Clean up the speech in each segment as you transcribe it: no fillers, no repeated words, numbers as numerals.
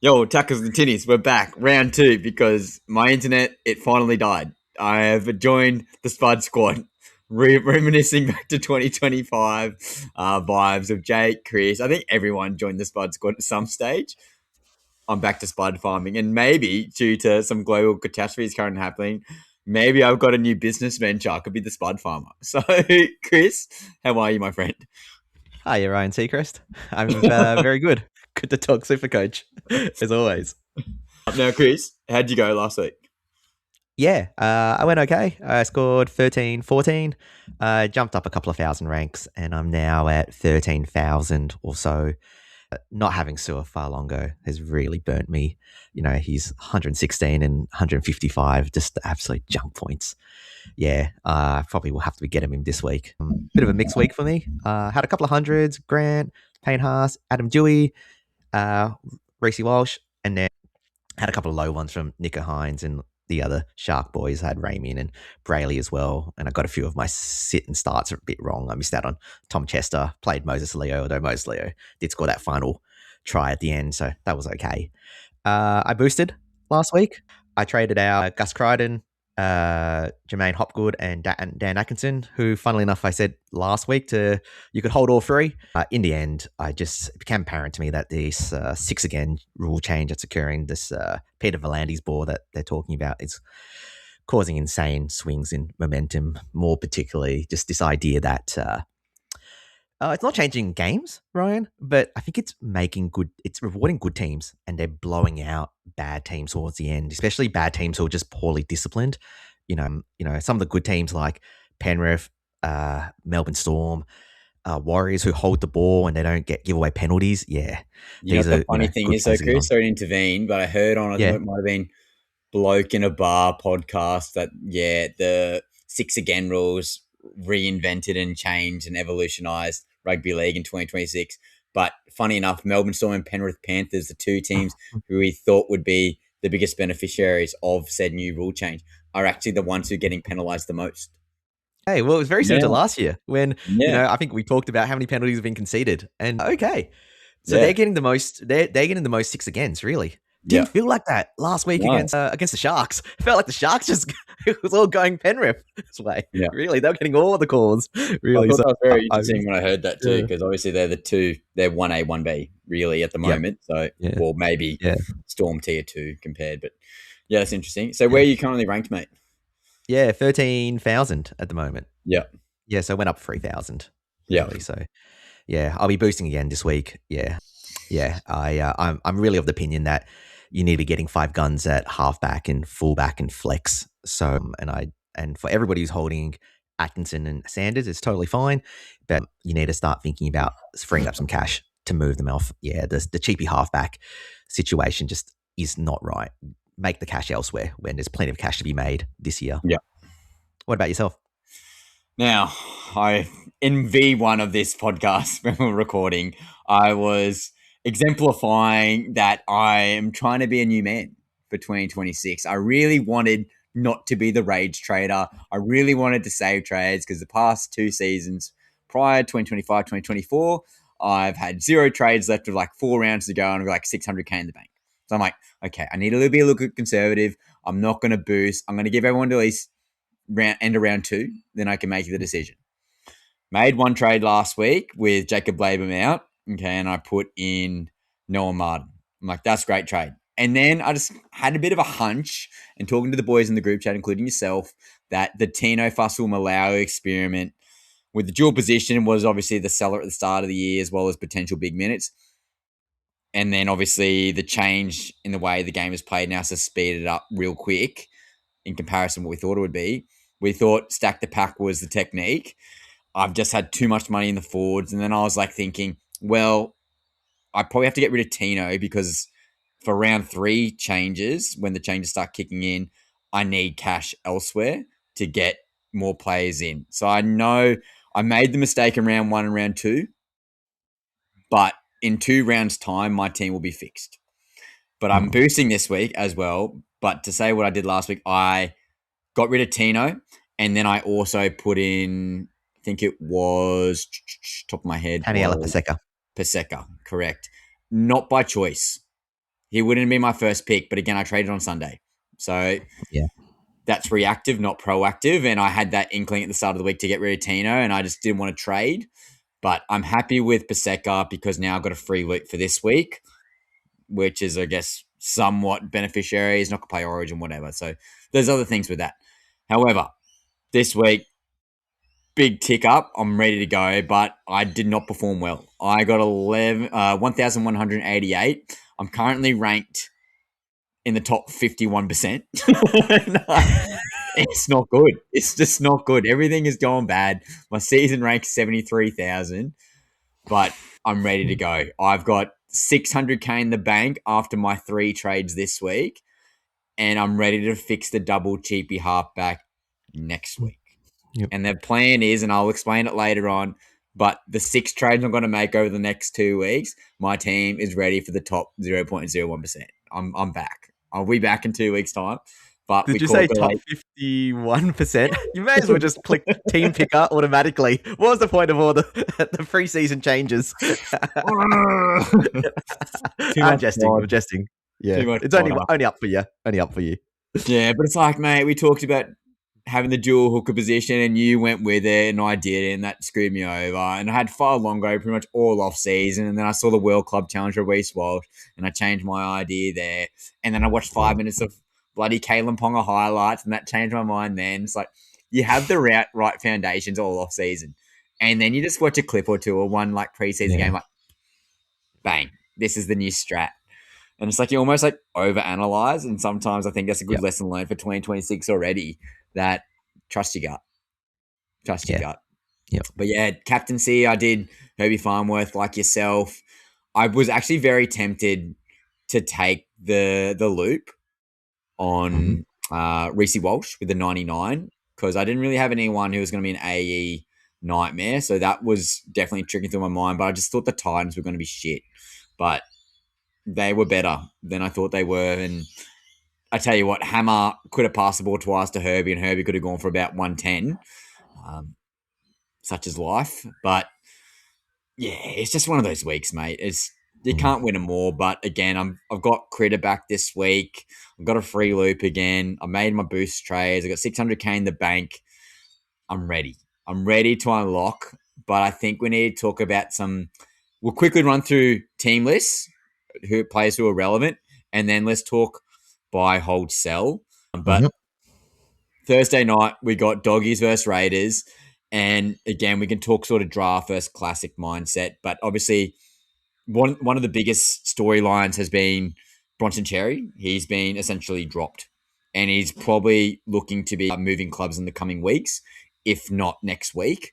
Yo, Tackles Tinnies, we're back, round two, because my internet, it finally died. I have joined the Spud squad, reminiscing back to 2025 vibes of Jake, Chris. I think everyone joined the Spud squad at some stage. I'm back to Spud farming, and maybe due to some global catastrophes currently happening, maybe I've got a new business venture. I could be the Spud farmer. So, Chris, how are you, my friend? Hi, Ryan Seacrest. I'm very good. Good to talk Supercoach, as always. Now, Chris, how'd you go last week? Yeah, I went okay. I scored 13, 14. Jumped up a couple of thousand ranks, and I'm now at 13,000 or so. Not having Sewer far longer has really burnt me. He's 116 and 155, just absolute jump points. Yeah, probably will have to get him this week. Bit of a mixed week for me. Had a couple of hundreds, Grant, Payne Haas, Adam Dewey, uh, Reese Walsh, and then had a couple of low ones from Nico Hines and the other Shark boys. I had Raymond and Brayley as well. And I got a few of my sit and starts are a bit wrong. I missed out on Tom Chester, played Moses Leo, although Moses Leo did score that final try at the end. So that was okay. I boosted last week. I traded out Gus Crichton, Jermaine Hopgood, and Dan Atkinson, who, funnily enough, I said last week you could hold all three. In the end, it became apparent to me that this six again rule change that's occurring, this Peter Volandi's ball that they're talking about, is causing insane swings in momentum. More particularly, just this idea that it's not changing games, Ryan, but I think it's rewarding good teams, and they're blowing out bad teams towards the end, especially bad teams who are just poorly disciplined. Some of the good teams like Penrith, Melbourne Storm, Warriors, who hold the ball and they don't give away penalties. Yeah, You know these what the are funny thing good is, though, plays to get Chris? on. Sorry to intervene, but I heard on, I think Yeah, it might have been Bloke in a Bar podcast that, yeah, the six again rules reinvented and changed and evolutionized rugby league in 2026. But funny enough, Melbourne Storm and Penrith Panthers, the two teams who we thought would be the biggest beneficiaries of said new rule change, are actually the ones who are getting penalized the most. hey, well, it was very similar to Yeah. last year when Yeah. I think we talked about how many penalties have been conceded, and okay, so Yeah. they're getting the most. They're getting the most six agains. Really Yeah. didn't feel like that last week No. against the Sharks. It felt like the Sharks just it was all going Penrith this way. Yeah. Really, they were getting all the calls. I Really, thought so that was very I interesting when I heard that too, yeah, because obviously they're 1A, 1B really at the yep, moment. So, yeah, or maybe yeah, Storm tier 2 compared, but yeah, that's interesting. So, yeah, where are you currently ranked, mate? yeah. 13,000 at the moment. Yeah, Yeah, so it went up 3,000 yeah, really. So yeah, I'll be boosting again this week. Yeah, yeah. I'm really of the opinion that you need to be getting five guns at halfback and fullback and flex. So and for everybody who's holding Atkinson and Sanders, it's totally fine, but you need to start thinking about freeing up some cash to move them off. Yeah, the cheapy halfback situation just is not right. Make the cash elsewhere when there's plenty of cash to be made this year. yeah. What about yourself? Now, I in V1 of this podcast when we were recording, I was exemplifying that I am trying to be a new man for 2026. I really wanted not to be the rage trader. I really wanted to save trades because the past two seasons prior, 2025, 2024, I've had zero trades left with like 4 rounds to go and I've got like 600K in the bank. So I'm like, okay, I need to be a little bit conservative. I'm not going to boost. I'm going to give everyone to at least end of round two, then I can make the decision. Made one trade last week with Jacob Latham out, okay, and I put in Noah Martin. I'm like, that's a great trade. And then I just had a bit of a hunch and talking to the boys in the group chat, including yourself, that the Tino Fussell Malawi experiment with the dual position was obviously the seller at the start of the year as well as potential big minutes. And then obviously the change in the way the game is played now has speeded it up real quick in comparison to what we thought it would be. We thought stack the pack was the technique. I've just had too much money in the forwards. And then I was like thinking, well, I probably have to get rid of Tino because for round three changes, when the changes start kicking in, I need cash elsewhere to get more players in. So I know I made the mistake in round one and round two, but in 2 rounds' time, my team will be fixed. But I'm boosting this week as well. But to say what I did last week, I got rid of Tino, and then I also put in, I think it was top of my head Paniela was Paseka. Paseka, correct. Not by choice. he wouldn't be my first pick. But again, I traded on Sunday. So Yeah. that's reactive, not proactive. And I had that inkling at the start of the week to get rid of Tino, and I just didn't want to trade. But I'm happy with Paseka because now I've got a free loop for this week, which is, I guess, somewhat beneficiary. He's not going to play Origin, whatever. So there's other things with that. However, this week, big tick up. I'm ready to go, but I did not perform well. I got 1,188. I'm currently ranked in the top 51%. It's not good. It's just not good. Everything is going bad. My season rank 73,000, but I'm ready to go. I've got 600K in the bank after my 3 trades this week, and I'm ready to fix the double cheapy halfback next week. Yep. And the plan is, and I'll explain it later on, but the 6 trades I'm going to make over the next 2 weeks, my team is ready for the top 0.01%. I'm back. I'll be back in 2 weeks' time. But Did you say top 51%? You may as well just click team picker automatically. What was the point of all the preseason changes? I'm jesting. Yeah, it's only up for you. Only up for you. Yeah, but it's like, mate, we talked about having the dual hooker position, and you went with it, and I did it, and that screwed me over. And I had Far Longo pretty much all off season, and then I saw the World Club Challenge for Reece Walsh, and I changed my idea there. And then I watched 5 minutes of bloody Kalen Ponga highlights, and that changed my mind. Then it's like you have the right foundations all off season, and then you just watch a clip or two or one like preseason game, like bang, this is the new strat. And it's like you almost like overanalyze, and sometimes I think that's a good lesson learned for 2026 already. That trust your gut. Trust your gut. Yep. But yeah, captaincy, I did Herbie Farnworth like yourself. I was actually very tempted to take the loop on Reece Walsh with the 99 because I didn't really have anyone who was going to be an AE nightmare. So that was definitely triggering through my mind. But I just thought the Titans were going to be shit. But they were better than I thought they were. And I tell you what, Hammer could have passed the ball twice to Herbie, and Herbie could have gone for about 110. Such is life. But yeah, it's just one of those weeks, mate. You can't win them all. But again, I've got Critter back this week. I've got a free loop again. I made my boost trades. I got 600K in the bank. I'm ready. I'm ready to unlock. But I think we need to talk about we'll quickly run through team lists, players who are relevant, and then let's talk buy, hold, sell. But Thursday night, we got Doggies versus Raiders. And again, we can talk sort of draft versus classic mindset. But obviously, one of the biggest storylines has been Bronson Cherry. He's been essentially dropped. And he's probably looking to be moving clubs in the coming weeks, if not next week.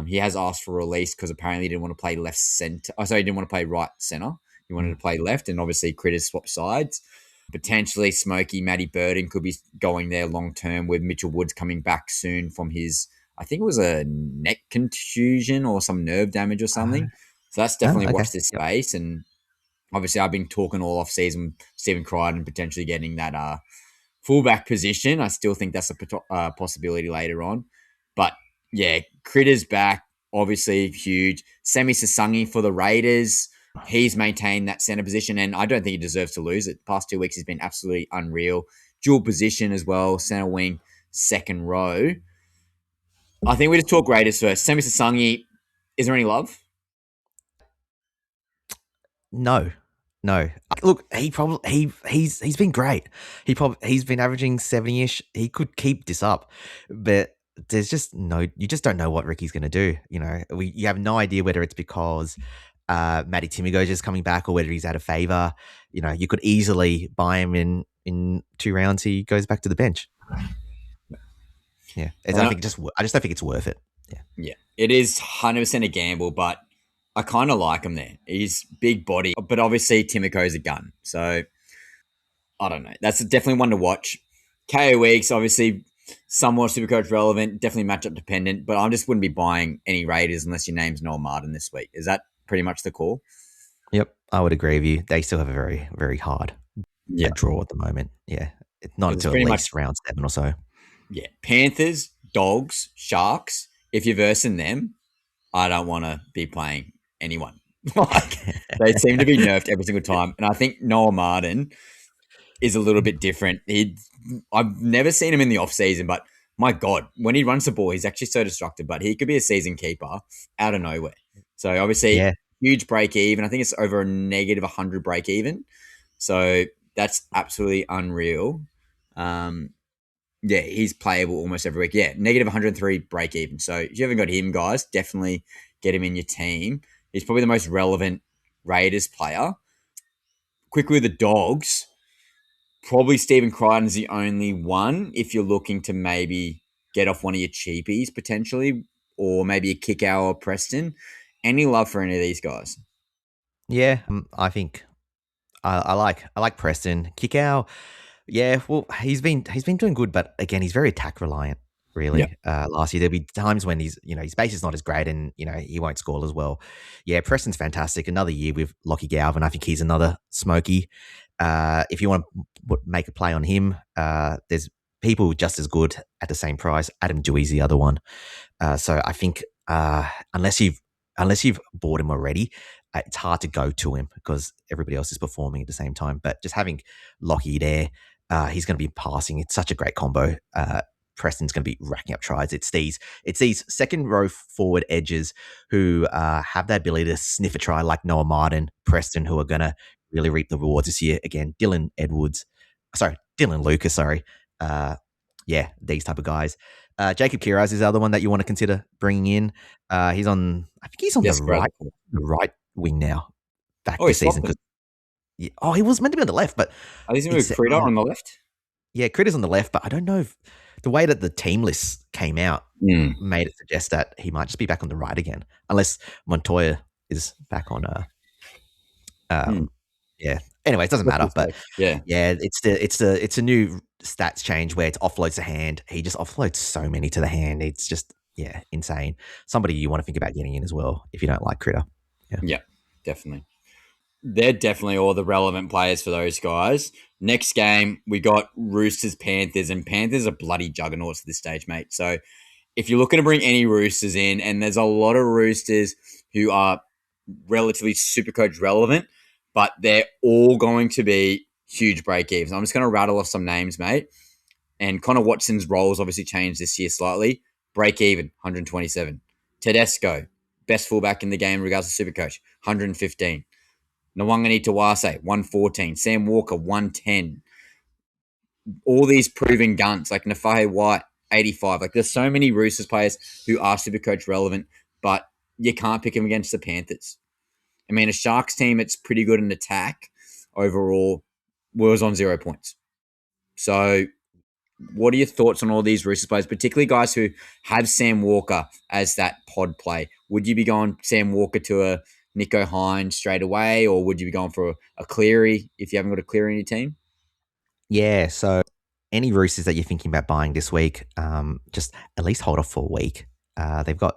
He has asked for release because apparently he didn't want to play left center. Oh, sorry, he didn't want to play right center. He wanted to play left, and obviously Critters swap sides. Potentially Smokey, Matty Burden could be going there long term with Mitchell Woods coming back soon from his, I think it was a neck contusion or some nerve damage or something. So that's definitely watch this space. And obviously I've been talking all off season, Stephen Crichton potentially getting that fullback position. I still think that's a possibility later on. But yeah, Critters back, obviously huge. Semi Sasangi for the Raiders. He's maintained that center position, and I don't think he deserves to lose it. Past 2 weeks, he's been absolutely unreal. Dual position as well, center wing, second row. I think we just talk Raiders first. Semi Sasangi, is there any love? No. Look, he's been great. He's been averaging 70-ish. He could keep this up, but there's just you just don't know what Ricky's going to do. You have no idea whether it's because Matty Timigo's just coming back or whether he's out of favor. You could easily buy him in 2 rounds. He goes back to the bench. Yeah, I just don't think it's worth it. Yeah, it is 100% a gamble, but I kind of like him there. He's big body, but obviously Timico's a gun. So I don't know. That's definitely one to watch. KO weeks, obviously somewhat Supercoach relevant, definitely matchup dependent, but I just wouldn't be buying any Raiders unless your name's Noel Martin this week. Is that pretty much the call? Yep, I would agree with you. They still have a very, very hard draw at the moment. Yeah, it's not until at least round 7 or so. Yeah, Panthers, Dogs, Sharks. If you're versing them, I don't want to be playing anyone. Like they seem to be nerfed every single time. And I think Noah Martin is a little bit different. I've never seen him in the off season, but my God, when he runs the ball, he's actually so destructive. But he could be a season keeper out of nowhere. So obviously, Yeah, huge break even. I think it's over a negative 100 break even. So that's absolutely unreal. Um, yeah, he's playable almost every week. Yeah, negative 103 break even. So if you haven't got him, guys, definitely get him in your team. He's probably the most relevant Raiders player. Quickly with the Dogs, probably Stephen Crichton's the only one if you're looking to maybe get off one of your cheapies potentially, or maybe a kick out or Preston. Any love for any of these guys? yeah. I think I like Preston. Kickow, yeah. Well, he's been doing good, but again, he's very attack reliant. Yeah. Really, last year there'll be times when his base is not as great, and he won't score as well. Yeah, Preston's fantastic. Another year with Lockie Galvin. I think he's another smoky. If you want to make a play on him, there's people just as good at the same price. Adam Dewey's the other one. So I think unless you've bought him already, it's hard to go to him because everybody else is performing at the same time. But just having Lockie there, he's going to be passing. It's such a great combo. Preston's going to be racking up tries. It's these second row forward edges who have that ability to sniff a try, like Noah Martin, Preston, who are going to really reap the rewards this year. Again, Dylan Lucas. Sorry, yeah, these type of guys. Jacob Kiraz is the other one that you want to consider bringing in. I think he's on Yes, Brad. the right wing now, back Oh, this he's season. swapped Because them. he was meant to be on the left, but I think it's with Critter on the left. yeah, Critter's on the left, but I don't know if the way that the team list came out Mm. made it suggest that he might just be back on the right again, unless Montoya is back on. Mm. Yeah. Anyway, it doesn't What's matter, his but take? Yeah. yeah, it's a new stats change where it offloads the hand. He just offloads so many to the hand. It's just insane. Somebody you want to think about getting in as well if you don't like Critter. Yeah. Yeah, definitely. They're definitely all the relevant players for those guys. Next game, we got Roosters, Panthers, and Panthers are bloody juggernauts at this stage, mate. So if you're looking to bring any Roosters in, and there's a lot of Roosters who are relatively Supercoach relevant, but they're all going to be huge break evens. I'm just going to rattle off some names, mate. And Connor Watson's roles obviously changed this year slightly. Break even, 127. Tedesco, best fullback in the game in regards to Supercoach, 115. Nwangani Tawase, 114. Sam Walker, 110. All these proven guns like Nafahe White, 85. Like there's so many Roosters players who are Supercoach relevant, but you can't pick them against the Panthers. I mean, a Sharks team, it's pretty good in attack overall, was on 0 points. So what are your thoughts on all these Roosters players, particularly guys who have Sam Walker as that pod play? Would you be going Sam Walker to a Nico Hines straight away, or would you be going for a Cleary if you haven't got a Cleary in your team? Yeah. So any Roosters that you're thinking about buying this week, just at least hold off for a week. They've got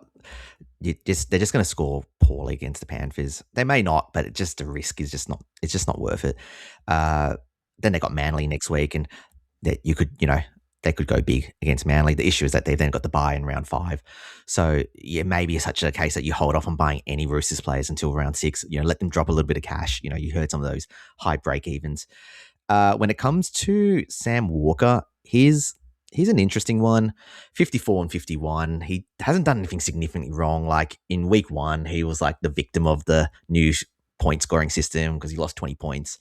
they're just going to score poorly against the Panthers. They may not, but the risk is just not. It's just not worth it. Then they got Manly next week, and that they could go big against Manly. The issue is that they've then got the bye in round 5. So yeah, maybe it's such a case that you hold off on buying any Roosters players until round 6. Let them drop a little bit of cash. You heard some of those high break evens. When it comes to Sam Walker, he's an interesting one. 54 and 51. He hasn't done anything significantly wrong. Like in week 1, he was like the victim of the new point scoring system because he lost 20 points.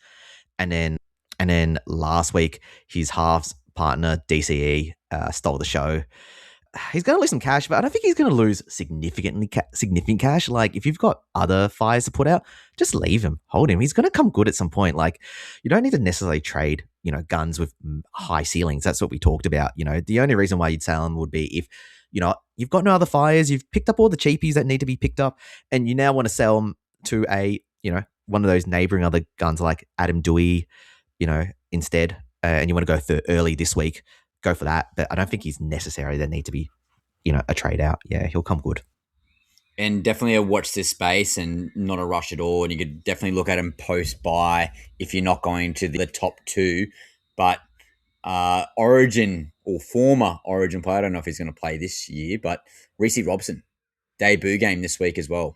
And then last week, his halves partner DCE stole the show. He's going to lose some cash, but I don't think he's going to lose significant cash. Like if you've got other fires to put out, just leave him, hold him. He's going to come good at some point. Like you don't need to necessarily trade, guns with high ceilings. That's what we talked about. The only reason why you'd sell him would be if, you've got no other fires, you've picked up all the cheapies that need to be picked up, and you now want to sell them to a, one of those neighboring other guns like Adam Dewey, instead, and you want to go early this week, go for that. But I don't think he's necessary. There need to be, a trade out. Yeah, he'll come good. And definitely a watch this space and not a rush at all. And you could definitely look at him post buy if you're not going to the top 2. But Origin or former Origin player, I don't know if he's going to play this year, but Reece Robson, debut game this week as well.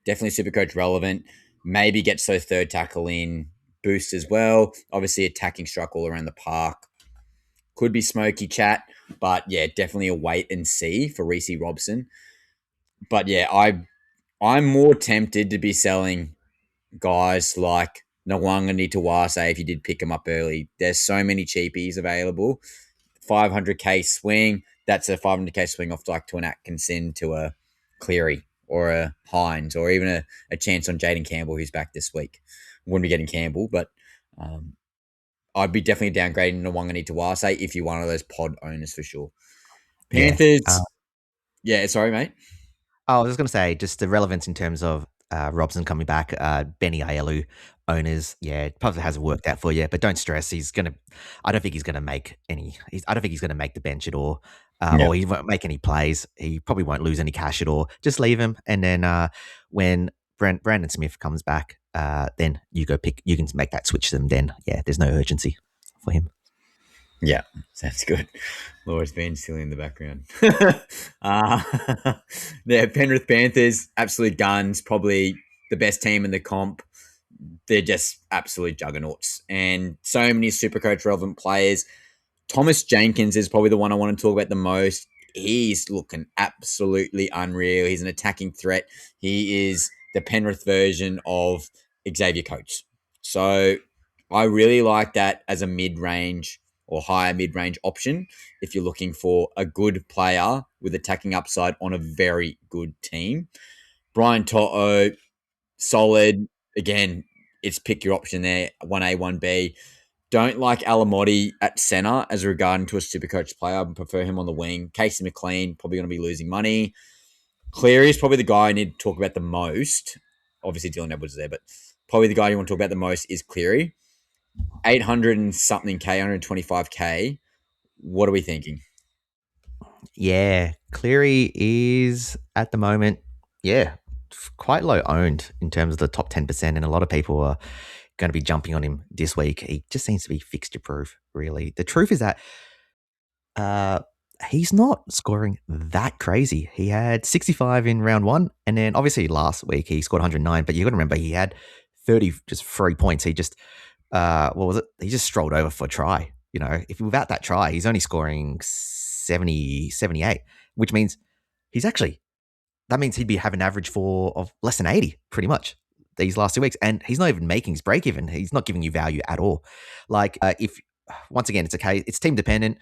definitely Supercoach relevant. Maybe gets those third tackle in boost as well. Obviously, attacking struck all around the park. Could be smoky chat, but yeah, definitely a wait and see for Reece Robson. But yeah, I'm more tempted to be selling guys like Nwangani Tawase if you did pick him up early. There's so many cheapies available. 500k swing. That's a 500k swing off like to an Atkinson, to a Cleary or a Hines, or even a chance on Jaden Campbell, who's back this week. Wouldn't be getting Campbell, but I'd be definitely downgrading to Wangani Tawase if you're one of those pod owners for sure. Yeah. Panthers, yeah, sorry, mate. I was just going to say, just the relevance in terms of Robson coming back, Benny Aielu owners, yeah, it probably hasn't worked out for you, but don't stress. I don't think he's going to make I don't think he's going to make the bench at all, Yeah. or he won't make any plays. He probably won't lose any cash at all. Just leave him. And then when Brandon Smith comes back, then you can make that switch to them. Then, yeah, there's no urgency for him. Yeah, sounds good. Laura's been silly in the background. Yeah, Penrith Panthers, absolute guns, probably the best team in the comp. They're just absolute juggernauts, and so many Supercoach relevant players. Thomas Jenkins is probably the one I want to talk about the most. He's looking absolutely unreal. He's an attacking threat. He is the Penrith version of Xavier Coates. So I really like that as a mid-range or higher mid-range option if you're looking for a good player with attacking upside on a very good team. Brian To'o, solid. Again, it's pick your option there, 1A, 1B. Don't like Alamotti at centre as regarding to a Supercoach player. I prefer him on the wing. Casey McLean, probably going to be losing money. Cleary is probably the guy I need to talk about the most. Obviously, Dylan Edwards is there, but probably the guy you want to talk about the most is Cleary. 800 and something K, 125K. What are we thinking? Yeah, Cleary is at the moment, yeah, quite low owned in terms of the top 10%, and a lot of people are going to be jumping on him this week. He just seems to be fixture proof, really. The truth is that he's not scoring that crazy. He had 65 in round one, and then obviously last week he scored 109, but you got to remember he had 30 just free points. He just, what was it? He just strolled over for a try. You know, if without that try, he's only scoring 70, 78, which means that means he'd be have an average of less than 80 pretty much these last 2 weeks. And he's not even making his break even. He's not giving you value at all. Like if once again, it's team dependent.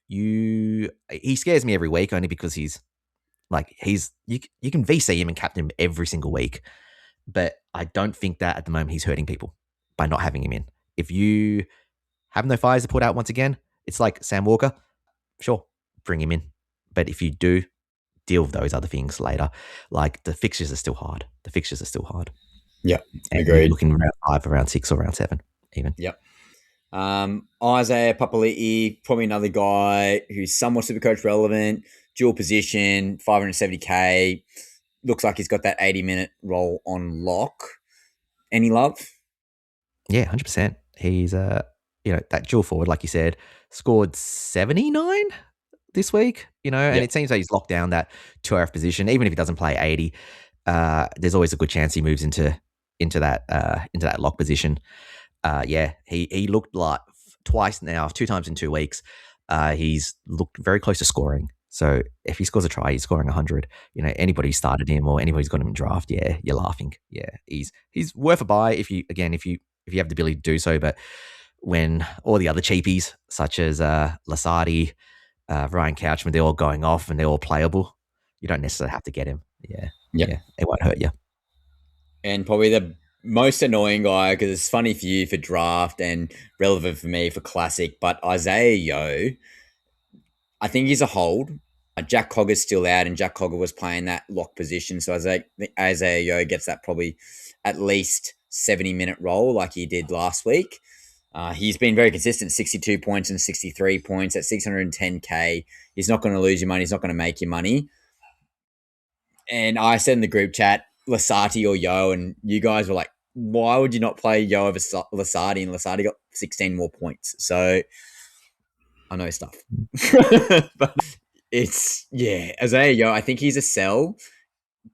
He scares me every week only because you can VC him and captain him every single week. But I don't think that at the moment he's hurting people by not having him in. If you have no fires to put out once again, it's like Sam Walker. Sure, bring him in. But if you do, deal with those other things later. Like the fixtures are still hard. Yeah, And agreed. you're looking around 5, around 6, or around 7 even. Yep. Isaiah Papali'i, probably another guy who's somewhat Supercoach relevant, dual position, 570K. Looks like he's got that 80-minute role on lock. Any love? Yeah, 100%. He's that dual forward, like you said, scored 79 this week, and Yep. it seems like he's locked down that 2RF position. Even if he doesn't play 80, there's always a good chance he moves into that lock position. He looked like twice now, 2 times in 2 weeks. He's looked very close to scoring. So if he scores a try, he's scoring 100. Anybody who started him or anybody's got him in draft, yeah, you're laughing. Yeah, he's worth a buy if you have the ability to do so. But when all the other cheapies such as Lasardi, Ryan Couchman, they're all going off and they're all playable, you don't necessarily have to get him. Yep. Yeah, it won't hurt you. And probably the most annoying guy, because it's funny for you for draft and relevant for me for classic, but Isaiah Yo, I think he's a hold. Jack Cogger's still out, and Jack Cogger was playing that lock position. So Isaiah Yo gets that probably at least 70-minute role like he did last week. He's been very consistent, 62 points and 63 points at 610K. He's not going to lose your money. He's not going to make your money. And I said in the group chat, Lasati or Yo, and you guys were like, why would you not play Yo over Lasati? And Lasati got 16 more points. So I know stuff. But Isaiah Yo, I think he's a sell,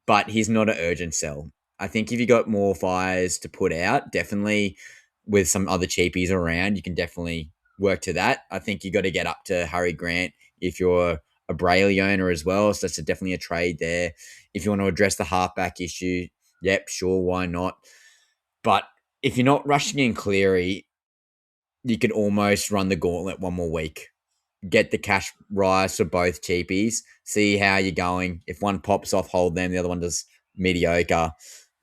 but he's not an urgent sell. I think if you got more fires to put out, definitely with some other cheapies around, you can definitely work to that. I think you got to get up to Harry Grant if you're a Brayley owner as well. So that's definitely a trade there. If you want to address the halfback issue, yep, sure, why not? But if you're not rushing in Cleary, you could almost run the gauntlet one more week. Get the cash rise for both cheapies. See how you're going. If one pops off, hold them. The other one does mediocre.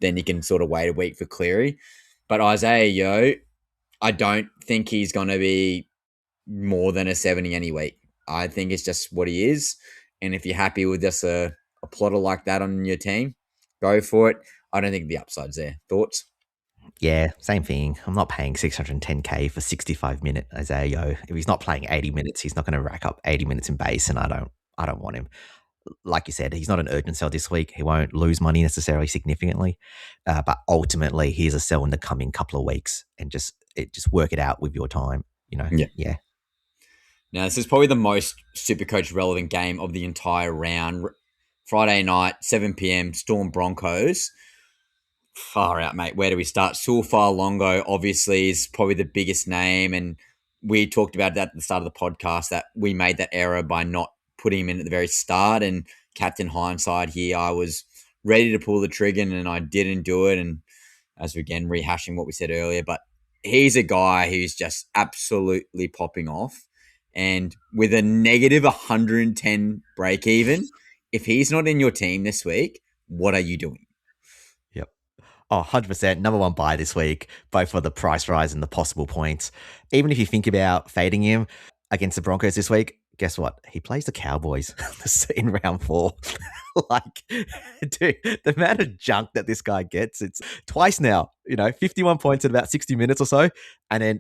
Then you can sort of wait a week for Cleary. But Isaiah Yo, I don't think he's going to be more than a 70 any week. I think it's just what he is. And if you're happy with just a plotter like that on your team, go for it. I don't think the upside's there. Thoughts? Yeah, same thing. I'm not paying 610K for 65-minute Isaiah Yo. If he's not playing 80 minutes, he's not going to rack up 80 minutes in base, and I don't want him. Like you said, he's not an urgent sell this week. He won't lose money necessarily significantly, but ultimately, he's a sell in the coming couple of weeks, and just work it out with your time. Yeah. Yeah. Now, this is probably the most Supercoach relevant game of the entire round. Friday night, 7 p.m., Storm Broncos. Far out, mate. Where do we start? Sulfar Longo, obviously, is probably the biggest name. And we talked about that at the start of the podcast, that we made that error by not putting him in at the very start. And Captain Hindsight here, I was ready to pull the trigger and I didn't do it. And as we again rehashing what we said earlier, but he's a guy who's just absolutely popping off. And with a negative 110 break even, if he's not in your team this week, what are you doing? Yep. Oh, 100%. Number one buy this week, both for the price rise and the possible points. Even if you think about fading him against the Broncos this week, guess what? He plays the Cowboys in round 4. Like, dude, the amount of junk that this guy gets, it's twice now, 51 points in about 60 minutes or so. And then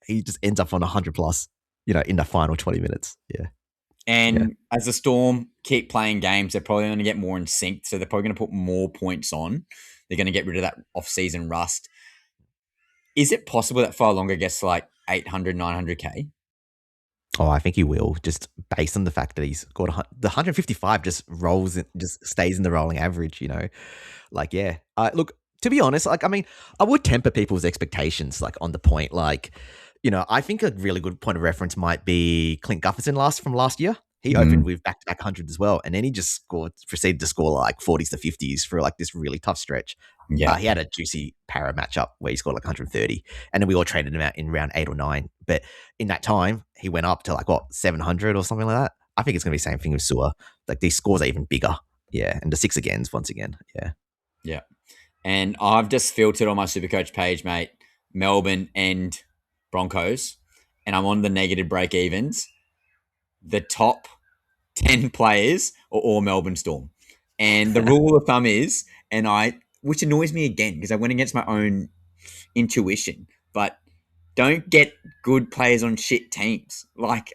he just ends up on 100 plus, in the final 20 minutes. Yeah. And as the Storm keep playing games, they're probably going to get more in sync. So they're probably going to put more points on. They're going to get rid of that off-season rust. Is it possible that Far Longer gets like 800, 900K? Oh, I think he will, just based on the fact that he's got the 155 just rolls, just stays in the rolling average, Like, yeah. Look, to be honest, like, I mean, I would temper people's expectations, like, on the point. Like, I think a really good point of reference might be Clint Gutherson from last year. He opened with back-to-back hundreds as well, and then he just proceeded to score like 40s to 50s for like this really tough stretch. Yeah. He had a juicy para matchup where he scored like 130, and then we all traded him out in round 8 or 9. But in that time, he went up to like 700 or something like that. I think it's going to be the same thing with Sua. Like, these scores are even bigger. Yeah, and the 6 agains once again. Yeah. Yeah. And I've just filtered on my Supercoach page, mate, Melbourne and Broncos, and I'm on the negative break evens. The top 10 players are all Melbourne Storm. And the rule of thumb is, which annoys me again because I went against my own intuition, but don't get good players on shit teams. Like,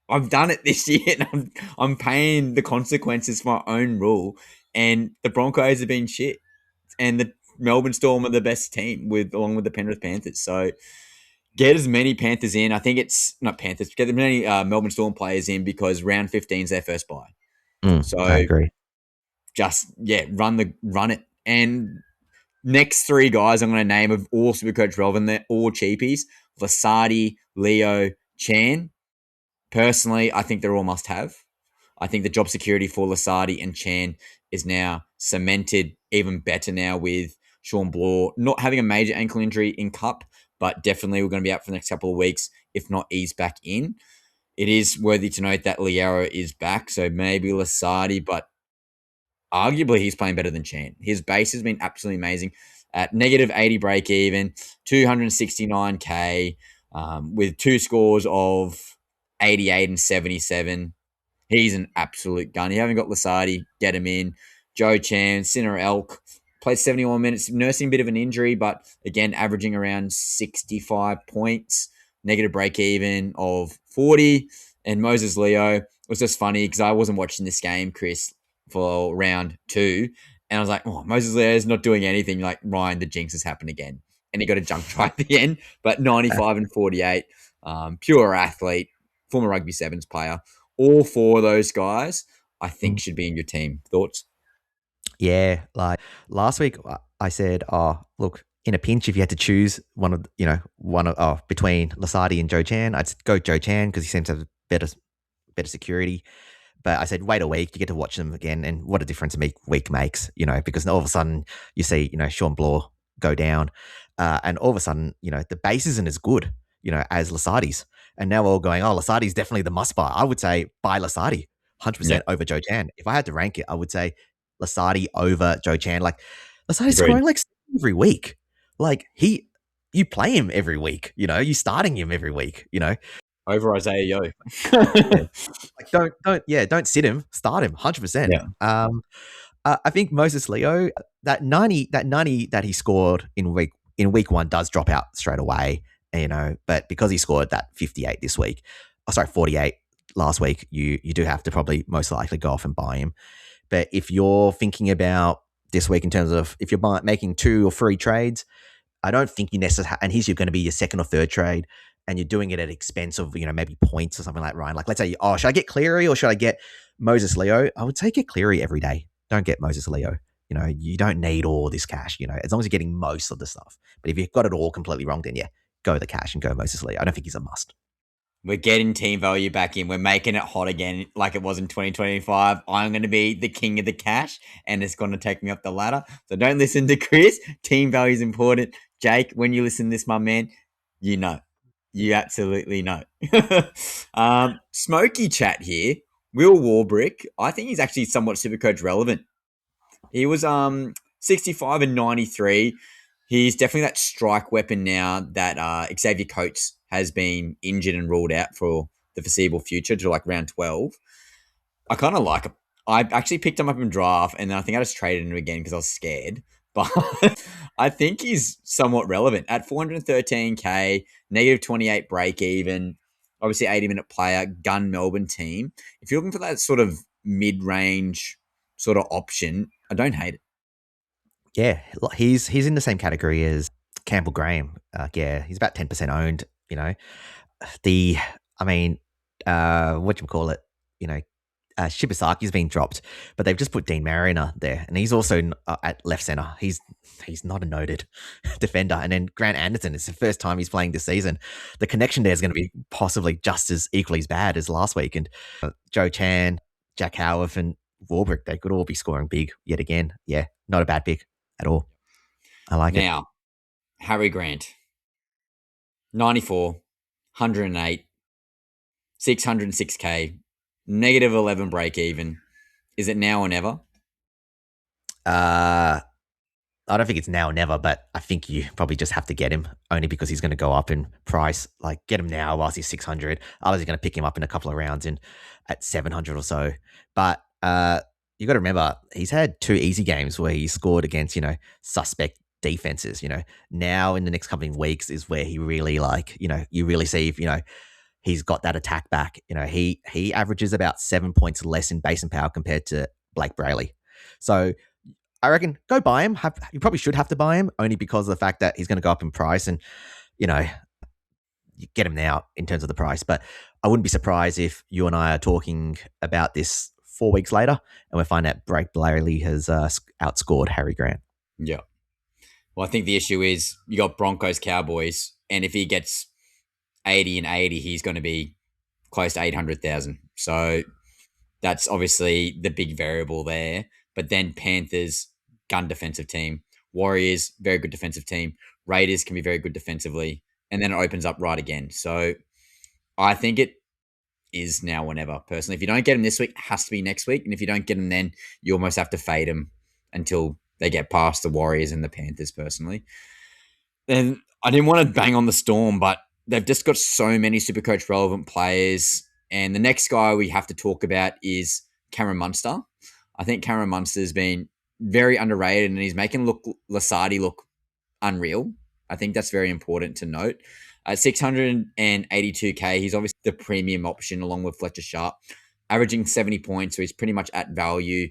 I've done it this year and I'm paying the consequences for my own rule. And the Broncos have been shit. And the Melbourne Storm are the best team along with the Penrith Panthers. So get as many Panthers in. I think it's not Panthers. Get as many Melbourne Storm players in because round 15 is their first bye. So I agree. Just run it. And next 3 guys I'm going to name of all Supercoach relevant. They're all cheapies. Lasardi, Leo, Chan. Personally, I think they're all must have. I think the job security for Lasardi and Chan is now cemented even better now with Sean Bloor not having a major ankle injury in Cup, but definitely we're going to be out for the next couple of weeks, if not ease back in. It is worthy to note that Liero is back, so maybe Lasardi, but arguably he's playing better than Chan. His base has been absolutely amazing at negative 80 break even, 269K, with 2 scores of 88 and 77. He's an absolute gun. You haven't got Lasardi, get him in. Joe Chan, Sinner Elk, played 71 minutes, nursing a bit of an injury, but again, averaging around 65 points, negative break even of 40. And Moses Leo, it was just funny because I wasn't watching this game, Chris, for round 2. And I was like, oh, Moses Leo is not doing anything. Like, Ryan, the jinx has happened again. And he got a junk try at the end, but 95 and 48. Pure athlete, former rugby sevens player. All 4 of those guys, I think, should be in your team. Thoughts? Yeah, like last week, I said, oh, look, in a pinch, if you had to choose between Lasardi and Joe Chan, I'd go Joe Chan because he seems to have better security. But I said, wait a week, you get to watch them again, and what a difference a week makes, because all of a sudden you see, Sean Bloor go down, and all of a sudden, the base isn't as good, as Lasardi's. And now we're all going, oh, Lasardi's definitely the must buy. I would say buy Lasardi 100% over Joe Chan. If I had to rank it, I would say Lasardi over Joe Chan. Like, Lasardi's scoring like every week. Like, you play him every week, you starting him every week, Over Isaiah Yo. Like, don't sit him, start him 100%. Yeah. I think Moses Leo, that 90 that he scored in week one does drop out straight away, but because he scored that 58 this week, 48 last week, you do have to probably most likely go off and buy him. But if you're thinking about this week in terms of if you're making 2 or 3 trades, I don't think you necessarily, and he's going to be your second or third trade, and you're doing it at expense of, maybe points or something like Ryan. Like, let's say, should I get Cleary or should I get Moses Leo? I would say get Cleary every day. Don't get Moses Leo. You don't need all this cash, as long as you're getting most of the stuff. But if you've got it all completely wrong, then go the cash and go Moses Leo. I don't think he's a must. We're getting team value back in. We're making it hot again like it was in 2025. I'm going to be the king of the cash, and it's going to take me up the ladder. So don't listen to Chris. Team value is important. Jake, when you listen to this, my man, you know. You absolutely know. Smoky chat here. Will Warbrick, I think he's actually somewhat Supercoach relevant. He was 65 and 93. He's definitely that strike weapon now that Xavier Coates has been injured and ruled out for the foreseeable future to like round 12. I kind of like him. I actually picked him up in draft, and then I think I just traded him again because I was scared. But I think he's somewhat relevant at 413k, negative 28 break even, obviously 80-minute player, gun Melbourne team. If you're looking for that sort of mid-range sort of option, I don't hate it. Yeah, he's in the same category as Campbell Graham. He's about 10% owned. Whatchamacallit, Shibasaki's been dropped, but they've just put Dean Mariner there, and he's also at left center. He's not a noted defender. And then Grant Anderson, it's the first time he's playing this season. The connection there is going to be possibly just as equally as bad as last week. And Joe Chan, Jack Howarth, and Warbrick, they could all be scoring big yet again. Yeah, not a bad pick at all. I like it. Now, Harry Grant, 94, 108, 606k, negative 11 break even. Is it now or never? I don't think it's now or never, but I think you probably just have to get him only because he's going to go up in price. Like, get him now whilst he's 600. Others are going to pick him up in a couple of rounds at 700 or so. But you got to remember, he's had 2 easy games where he scored against, suspect defenses. Now in the next couple of weeks is where he really you really see if, he's got that attack back. He averages about 7 points less in base and power compared to Blake Brayley. So I reckon go buy him. You probably should have to buy him only because of the fact that he's going to go up in price, and you get him now in terms of the price. But I wouldn't be surprised if you and I are talking about this 4 weeks later and we find out Blake Brayley has outscored Harry Grant. Yeah. Well, I think the issue is you got Broncos, Cowboys, and if he gets 80 and 80, he's going to be close to 800,000. So that's obviously the big variable there. But then Panthers, gun defensive team. Warriors, very good defensive team. Raiders can be very good defensively. And then it opens up right again. So I think it is now or never, personally. If you don't get him this week, it has to be next week. And if you don't get him then, you almost have to fade him until they get past the Warriors and the Panthers, personally. And I didn't want to bang on the Storm, but they've just got so many Supercoach relevant players. And the next guy we have to talk about is Cameron Munster. I think Cameron Munster has been very underrated, and he's making Lasardi look unreal. I think that's very important to note. At 682k, he's obviously the premium option along with Fletcher Sharp, averaging 70 points, so he's pretty much at value.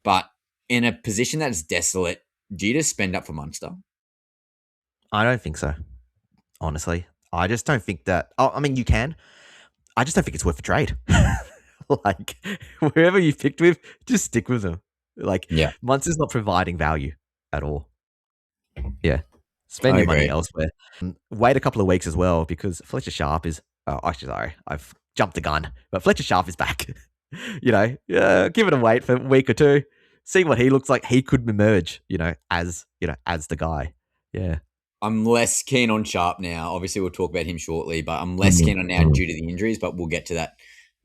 But in a position that's desolate, do you just spend up for Munster? I don't think so, honestly. I just don't think that... you can. I just don't think it's worth a trade. Like, wherever you picked with, just stick with them. Like, yeah. Munster's not providing value at all. Yeah. Spend I your money agree. elsewhere. Wait a couple of weeks as well because Fletcher Sharp is. Oh, actually, sorry, I've jumped the gun. But Fletcher Sharp is back. Give it a wait for a week or two. See what he looks like. He could emerge, as the guy. Yeah. I'm less keen on Sharp now. Obviously, we'll talk about him shortly, but I'm less Mm, keen on now due to the injuries, but we'll get to that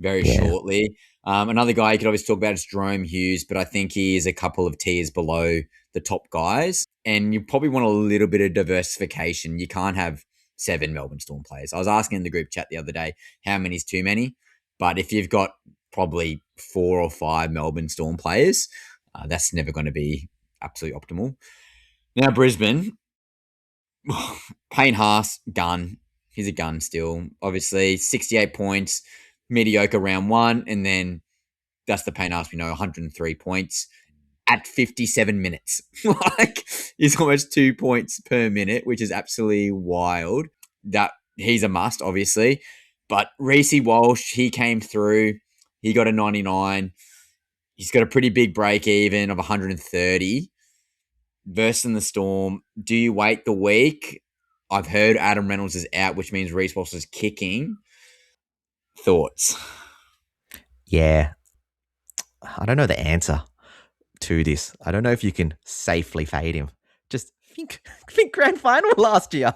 very yeah. shortly. Another guy you could obviously talk about is Jerome Hughes, but I think he is a couple of tiers below the top guys. And you probably want a little bit of diversification. You can't have 7 Melbourne Storm players. I was asking in the group chat the other day, how many is too many? But if you've got probably 4 or 5 Melbourne Storm players, that's never going to be absolutely optimal. Now, Brisbane, Payne Haas, gun. He's a gun still. Obviously, 68 points, mediocre round one, and then that's the Payne Haas we know, 103 points at 57 minutes. Like, he's almost 2 points per minute, which is absolutely wild. That he's a must, obviously. But Reece Walsh, he came through. He got a 99. He's got a pretty big break even of 130 versus the Storm. Do you wait the week? I've heard Adam Reynolds is out, which means Reece Walsh is kicking. Thoughts? Yeah. I don't know the answer to this. I don't know if you can safely fade him. Just think grand final last year.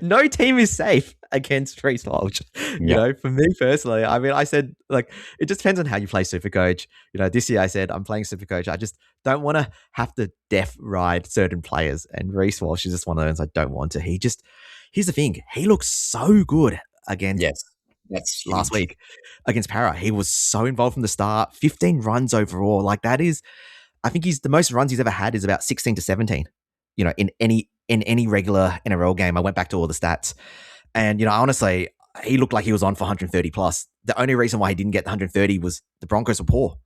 No team is safe against Reece Walsh. Yep. For me personally, I mean, I said, like, it just depends on how you play Supercoach. This year I said I'm playing Supercoach. I just don't want to have to def ride certain players. And Reece Walsh is just one of those I don't want to. Here's the thing. He looks so good against Yes. That's last huge. week against Para. He was so involved from the start. 15 runs overall. Like, that is, I think the most runs he's ever had is about 16 to 17. In any regular NRL game. I went back to all the stats, and honestly, he looked like he was on for 130 plus. The only reason why he didn't get the 130 was the Broncos were poor.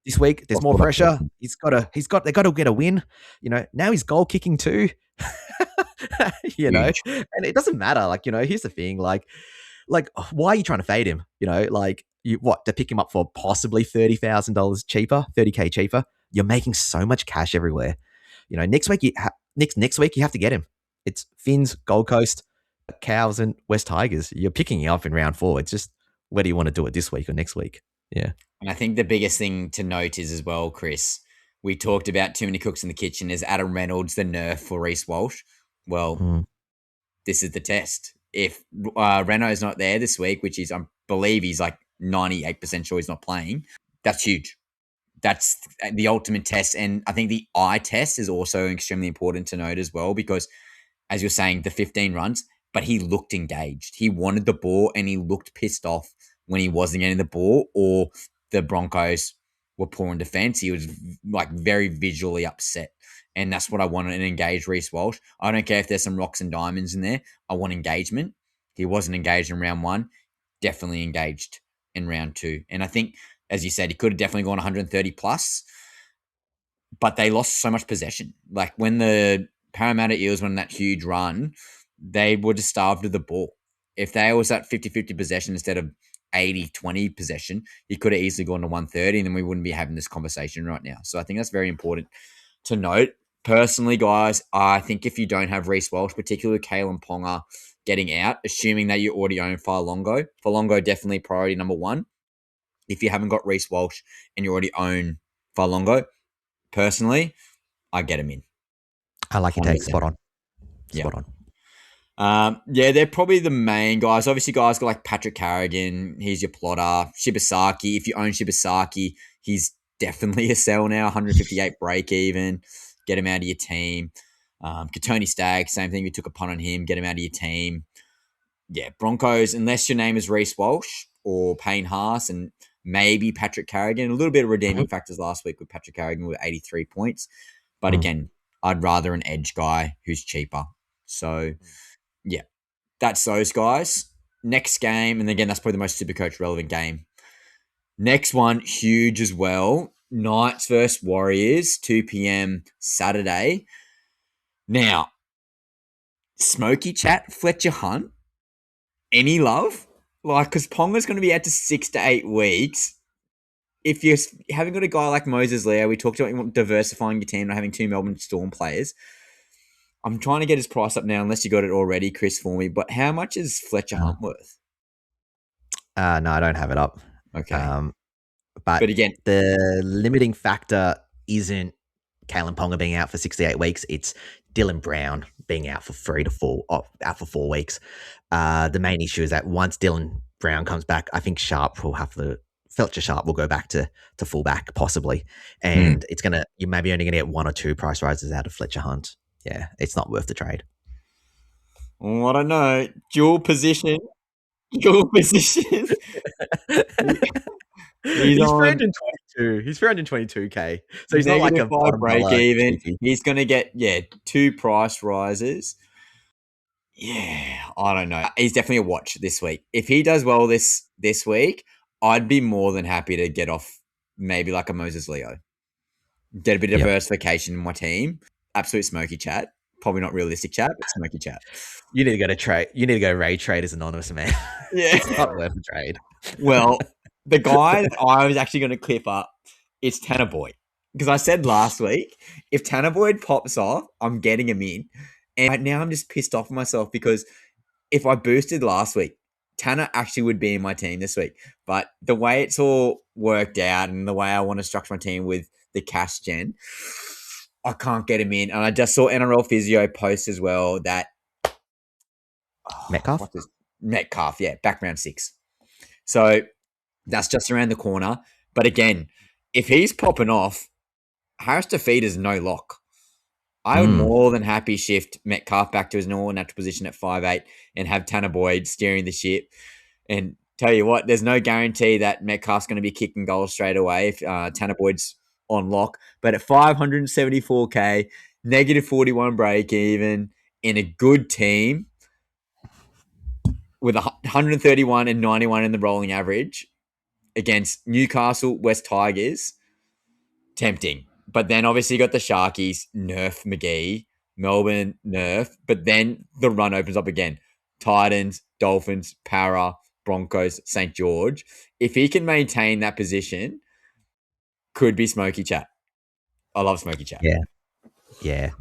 This week there's more pressure. They got to get a win. Now he's goal kicking too. Huge. And it doesn't matter. Here's the thing. Like, why are you trying to fade him? To pick him up for possibly $30,000 cheaper, 30K cheaper? You're making so much cash everywhere. Next week next week you have to get him. It's Finns, Gold Coast, Cows, and West Tigers. You're picking him up in round 4. It's just whether you want to do it this week or next week. Yeah. And I think the biggest thing to note is as well, Chris, we talked about too many cooks in the kitchen. Is Adam Reynolds the nerf for Reece Walsh? Well, this is the test. If Renault's not there this week, which is, I believe he's like 98% sure he's not playing, that's huge. That's the ultimate test. And I think the eye test is also extremely important to note as well, because as you're saying, the 15 runs, but he looked engaged. He wanted the ball and he looked pissed off when he wasn't getting the ball or the Broncos were poor in defense. He was like very visually upset. And that's what I want in an engaged Reece Walsh. I don't care if there's some rocks and diamonds in there. I want engagement. He wasn't engaged in round 1, definitely engaged in round 2. And I think, as you said, he could have definitely gone 130 plus, but they lost so much possession. Like when the Parramatta Eels went on that huge run, they were just starved of the ball. If they was at 50-50 possession instead of 80-20 possession, he could have easily gone to 130 and then we wouldn't be having this conversation right now. So I think that's very important to note. Personally, guys, I think if you don't have Reece Walsh, particularly Kalen Ponga getting out, assuming that you already own Falongo definitely priority number 1. If you haven't got Reece Walsh and you already own Falongo, personally, I get him in. I like your take. 100%. Spot on. Yeah. Spot on. They're probably the main guys. Obviously, guys got like Patrick Carrigan. He's your plotter. Shibasaki. If you own Shibasaki, he's definitely a sell now. 158 break even. Get him out of your team. Katoni Stagg, same thing. We took a punt on him. Get him out of your team. Yeah, Broncos, unless your name is Reece Walsh or Payne Haas and maybe Patrick Carrigan. A little bit of redeeming factors last week with Patrick Carrigan with 83 points. But again, I'd rather an edge guy who's cheaper. So, yeah, that's those guys. Next game, and again, that's probably the most Supercoach relevant game. Next one, huge as well. Knights versus Warriors, 2 p.m. Saturday. Now, Smoky Chat, Fletcher Hunt, any love? Like, because Ponga's going to be out to 6 to 8 weeks. if you haven't got a guy like Moses Leo, we talked about diversifying your team, not having two Melbourne Storm players. I'm trying to get his price up now, unless you got it already, Chris, for me. But how much is Fletcher Hunt worth? No, I don't have it up. Okay. But But again, the limiting factor isn't Kalen Ponga being out for 68 weeks. It's Dylan Brown being out for 4 weeks. The main issue is that once Dylan Brown comes back, I think Fletcher Sharp will go back to fullback possibly, and you maybe only going to get one or two price rises out of Fletcher Hunt. Yeah, it's not worth the trade. I don't know. Dual position. He's on 322. He's 322k. So he's not like a -5 break even. cheapie. He's going to get 2 price rises. Yeah, I don't know. He's definitely a watch this week. If he does well this week, I'd be more than happy to get off maybe like a Moses Leo. Get a bit of diversification in my team. Absolute smoky chat. Probably not realistic chat, but smoky chat. You need to go to trade. You need to go raid Traders Anonymous, man. Yeah. It's not worth the trade. Well, the guy that I was actually going to clip up is Tanner Boyd. Because I said last week, if Tanner Boyd pops off, I'm getting him in. And right now I'm just pissed off with myself because if I boosted last week, Tanner actually would be in my team this week. But the way it's all worked out and the way I want to structure my team with the cash gen, I can't get him in. And I just saw NRL Physio post as well that Metcalf? Metcalf, yeah, back round 6. So that's just around the corner. But again, if he's popping off, Harris Defeater's no lock. I would more than happy shift Metcalf back to his normal natural position at 5'8" and have Tanner Boyd steering the ship. And tell you what, there's no guarantee that Metcalf's going to be kicking goals straight away if Tanner Boyd's on lock. But at 574k, -41 break even, in a good team with 131 and 91 in the rolling average against Newcastle, West Tigers, tempting. But then obviously you got the Sharkies, Nerf McGee, Melbourne, Nerf. But then the run opens up again. Titans, Dolphins, Para, Broncos, St. George. If he can maintain that position, could be smoky chat. I love smoky chat. Yeah.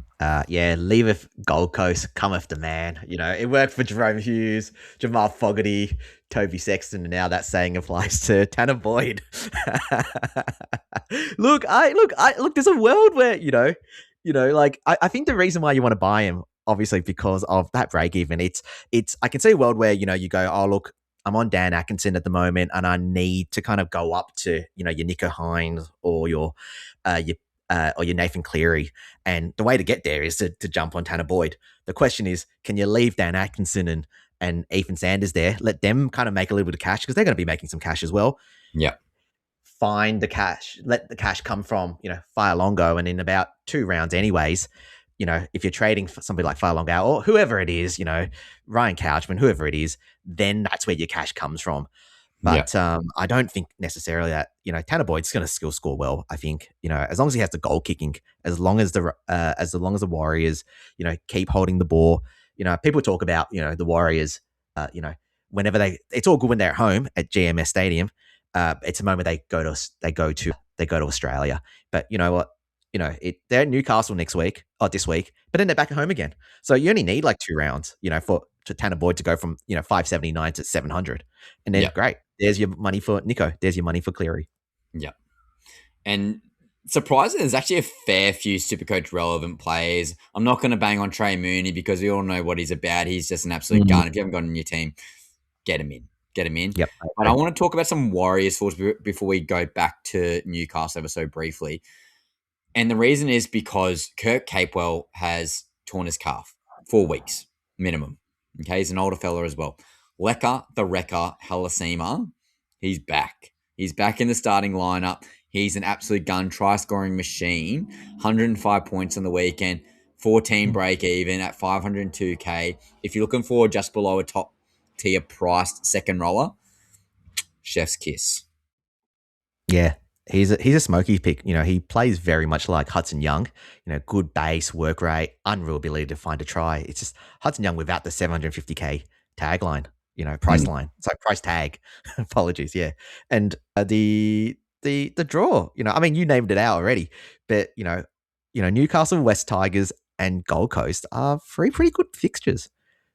Leaveth Gold Coast, cometh the man. You know, it worked for Jerome Hughes, Jamal Fogarty, Toby Sexton, and now that saying applies to Tanner Boyd. Look, there's a world where, I think the reason why you want to buy him, obviously because of that break even, it's I can see a world where, you go, oh look, I'm on Dan Atkinson at the moment and I need to kind of go up to, your Nico Hines or your Nathan Cleary. And the way to get there is to jump on Tanner Boyd. The question is, can you leave Dan Atkinson and Ethan Sanders there? Let them kind of make a little bit of cash because they're going to be making some cash as well. Yeah. Find the cash. Let the cash come from, Fire-Longo. And in about 2 rounds anyways, if you're trading for somebody like Fire-Longo or whoever it is, Ryan Couchman, whoever it is, then that's where your cash comes from. But I don't think necessarily that, Tanner Boyd's going to still score well. I think, as long as he has the goal kicking, as long as the Warriors, keep holding the ball. People talk about, the Warriors, whenever it's all good when they're at home at GMS Stadium. It's a moment they go to Australia. But you know what? They're at Newcastle this week, but then they're back at home again. So you only need like 2 rounds, to Tanner Boyd to go from 579 to 700, and then great. There's your money for Nico. There's your money for Cleary. Yeah, and surprisingly, there's actually a fair few Supercoach relevant players. I'm not going to bang on Trey Mooney because we all know what he's about. He's just an absolute gun. If you haven't got him in your team, get him in. Yep. But I want to talk about some Warriors thoughts before we go back to Newcastle ever so briefly. And the reason is because Kirk Capewell has torn his calf 4 weeks minimum. Okay, he's an older fella as well. Lecker, the Wrecker, Halasima, he's back. He's back in the starting lineup. He's an absolute gun, try-scoring machine. 105 points on the weekend, 14 break even at 502k. If you're looking for just below a top-tier priced second roller, chef's kiss. Yeah. He's a smoky pick. He plays very much like Hudson Young. Good base, work rate, unreal ability to find a try. It's just Hudson Young without the 750k tagline, price line. Sorry, price tag. Apologies, yeah. And the the draw. I mean, you named it out already, but Newcastle, West Tigers, and Gold Coast are three pretty good fixtures.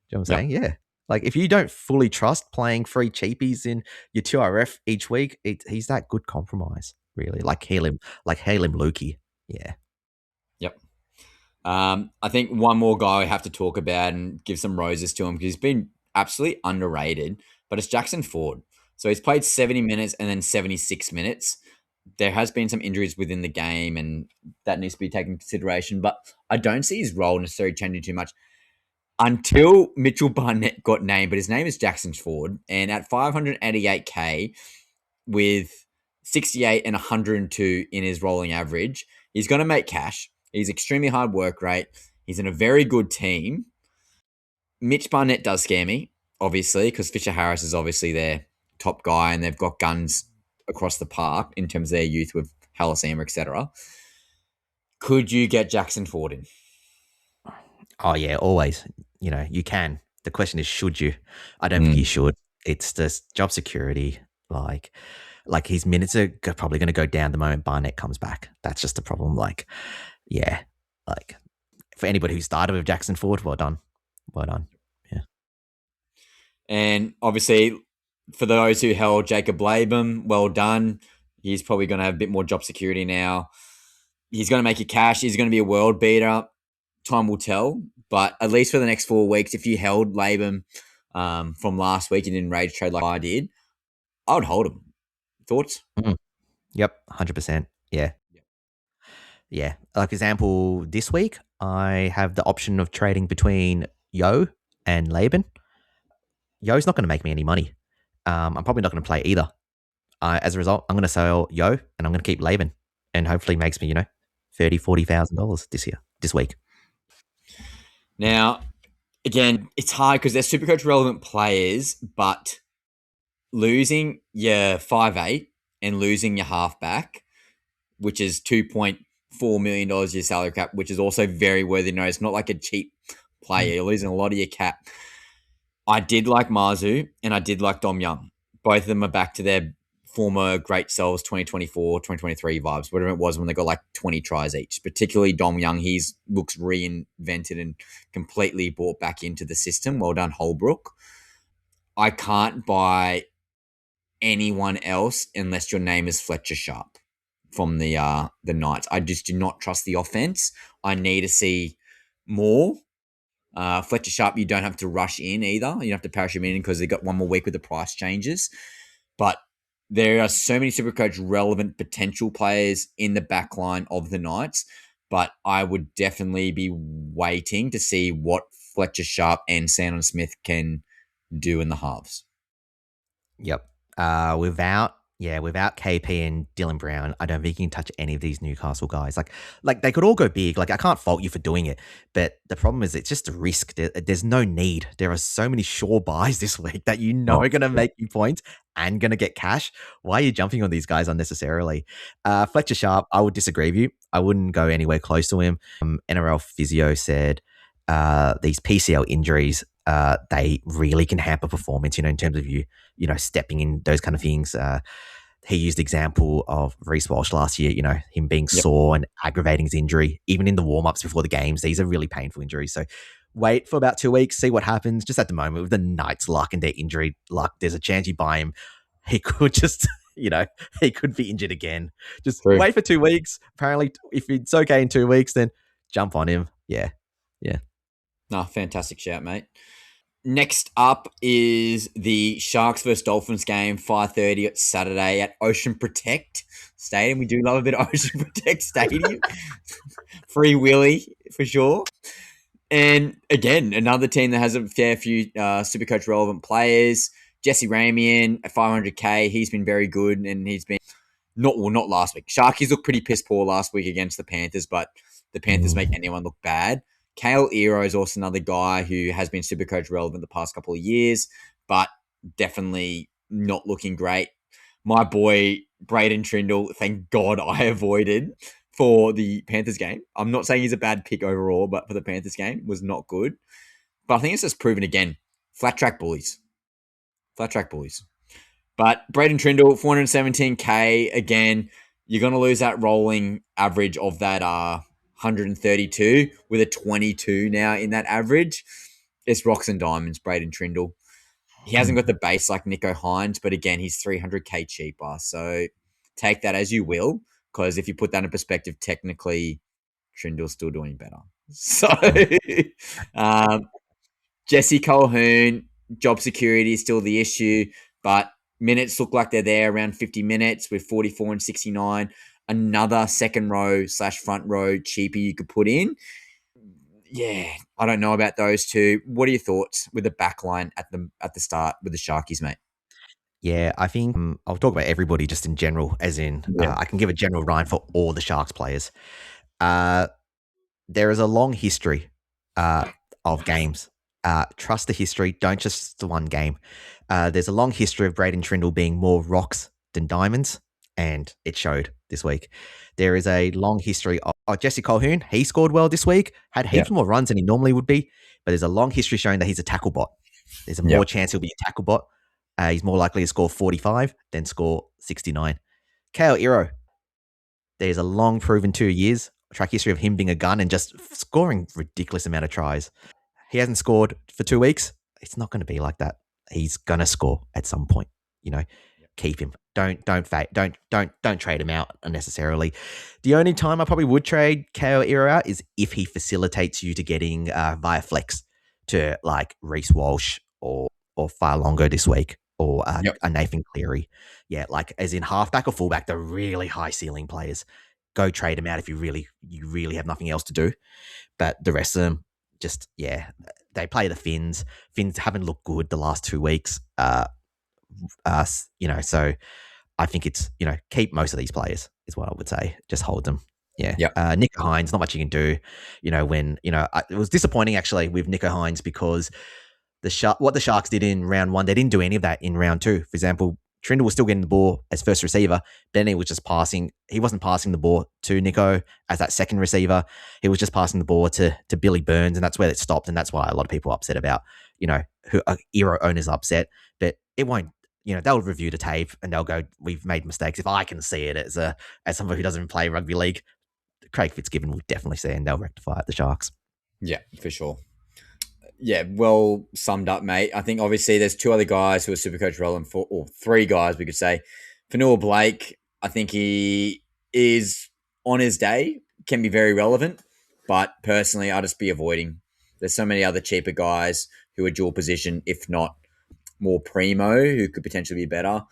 You know what I'm Yep. saying? Yeah. Like if you don't fully trust playing free cheapies in your 2RF each week, he's that good compromise, really. Like Halim Lukey. Yeah. Yep. I think one more guy we have to talk about and give some roses to him because he's been absolutely underrated, but it's Jackson Ford. So he's played 70 minutes and then 76 minutes. There has been some injuries within the game, and that needs to be taken into consideration. But I don't see his role necessarily changing too much until Mitchell Barnett got named. But his name is Jackson Ford, and at 588k with 68 and 102 in his rolling average, he's going to make cash. He's extremely hard work rate. He's in a very good team. Mitch Barnett does scare me, obviously, because Fisher Harris is obviously their top guy, and they've got guns across the park in terms of their youth with Halasima, etc. Could you get Jackson Ford in? Oh yeah, always. You can. The question is, should you? I don't think you Mm. should. It's just job security. Like his minutes are probably going to go down the moment Barnett comes back. That's just the problem. Like, yeah, like for anybody who started with Jackson Ford, well done, well done. Yeah. And obviously, for those who held Jacob Latham, well done. He's probably going to have a bit more job security now. He's going to make you cash. He's going to be a world beater. Time will tell. But at least for the next 4 weeks, if you held Latham from last week and didn't rage trade like I did, I would hold him. Thoughts? Mm. Yep, 100%. Yeah. Yeah. Like example, this week I have the option of trading between Yo and Laban. Yo's not going to make me any money. I'm probably not going to play either. As a result, I'm going to sell Yo and I'm going to keep Laban, and hopefully makes me, $30,000-$40,000 this week. Now, again, it's hard because they're Supercoach relevant players, but losing your 5'8" and losing your halfback, which is $2.4 million your salary cap, which is also very worthy to know. It's not like a cheap player. You're losing a lot of your cap. I did like Marzu and I did like Dom Young. Both of them are back to their former great selves 2024, 2023 vibes, whatever it was when they got like 20 tries each. Particularly Dom Young, he's looks reinvented and completely brought back into the system. Well done, Holbrook. I can't buy anyone else unless your name is Fletcher Sharp from the Knights. I just do not trust the offense. I need to see more. Fletcher Sharp, you don't have to rush in either. You don't have to parachute him in because they got one more week with the price changes. But there are so many Supercoach relevant potential players in the back line of the Knights. But I would definitely be waiting to see what Fletcher Sharp and Sandon Smith can do in the halves. Yep. Without KP and Dylan Brown, I don't think you can touch any of these Newcastle guys. Like they could all go big. Like I can't fault you for doing it, but the problem is it's just a risk. There's no need. There are so many sure buys this week that are going to make you points and going to get cash. Why are you jumping on these guys unnecessarily? Fletcher Sharp, I would disagree with you. I wouldn't go anywhere close to him. NRL physio said these PCL injuries, they really can hamper performance, in terms of stepping in, those kind of things. He used the example of Reece Walsh last year, him being sore and aggravating his injury, even in the warm-ups before the games. These are really painful injuries. So wait for about 2 weeks, see what happens. Just at the moment, with the Knights' luck and their injury luck, there's a chance you buy him. He could just, he could be injured again. Just True. wait for 2 weeks. Apparently, if it's okay in 2 weeks, then jump on him. Yeah. Yeah. No, fantastic shout, mate. Next up is the Sharks versus Dolphins game, 5:30 at Saturday at Ocean Protect Stadium. We do love a bit of Ocean Protect Stadium. Free Willy, for sure. And again, another team that has a fair few Supercoach relevant players. Jesse Ramian at 500k. He's been very good, and he's been not last week. Sharkies looked pretty piss poor last week against the Panthers, but the Panthers make anyone look bad. Kale Ero is also another guy who has been Supercoach relevant the past couple of years, but definitely not looking great. My boy, Braden Trindle, thank God I avoided for the Panthers game. I'm not saying he's a bad pick overall, but for the Panthers game, was not good. But I think it's just proven again, flat track bullies. Flat track bullies. But Braden Trindle, 417K. Again, you're going to lose that rolling average of that 132 with a 22 now in that average. It's rocks and diamonds, Braden Trindle. He hasn't got the base like Nico Hines, but again, he's 300K cheaper. So take that as you will, because if you put that in perspective, technically, Trindle's still doing better. So, um, Jesse Colhoun, job security is still the issue, but minutes look like they're there around 50 minutes with 44 and 69. Another second row / front row cheapie you could put in. Yeah, I don't know about those two. What are your thoughts with the back line at the start with the Sharkies, mate? Yeah, I think I'll talk about everybody just in general, as in Yeah. I can give a general line for all the Sharks players. Uh, there is a long history uh, of games. Trust the history. Don't just the one game. There's a long history of Braden Trindle being more rocks than diamonds, and it showed this week. There is a long history of Jesse Colhoun. He scored well this week, had Yeah. heaps more runs than he normally would be, but there's a long history showing that he's a tackle bot. There's a more Yep. chance he'll be a tackle bot. He's more likely to score 45 than score 69. Kale Iro, there's a long proven 2 years track history of him being a gun and just scoring ridiculous amount of tries. He hasn't scored for 2 weeks. It's not going to be like that. He's going to score at some point. You know, keep him. Don't trade him out unnecessarily. The only time I probably would trade KO Iro out is if he facilitates you to getting via flex to like Reece Walsh or Farlongo this week or Yep. a Nathan Cleary. Yeah, like as in halfback or fullback, the really high ceiling players. Go trade them out if you really have nothing else to do. But the rest of them, just they play the Finns. Finns haven't looked good the last 2 weeks. So I think it's keep most of these players is what I would say. Just hold them. Yeah. Yep. Nico Hines, not much you can do. It was disappointing actually with Nico Hines because what the Sharks did in round one, they didn't do any of that in round two. For example, Trindle was still getting the ball as first receiver. Then he was just passing. He wasn't passing the ball to Nico as that second receiver. He was just passing the ball to Billy Burns, and that's where it stopped. And that's why a lot of people are upset about, who Iro owners are upset. But it won't. They'll review the tape and they'll go, "We've made mistakes." If I can see it as someone who doesn't even play rugby league, Craig Fitzgibbon will definitely see it and they'll rectify it. The Sharks. Yeah, for sure. Yeah, well summed up, mate. I think obviously there's two other guys who are Supercoach relevant for, or three guys we could say. Fanua Blake, I think he is on his day, can be very relevant, but personally, I'll just be avoiding. There's so many other cheaper guys who are dual position, if not more primo, who could potentially be better.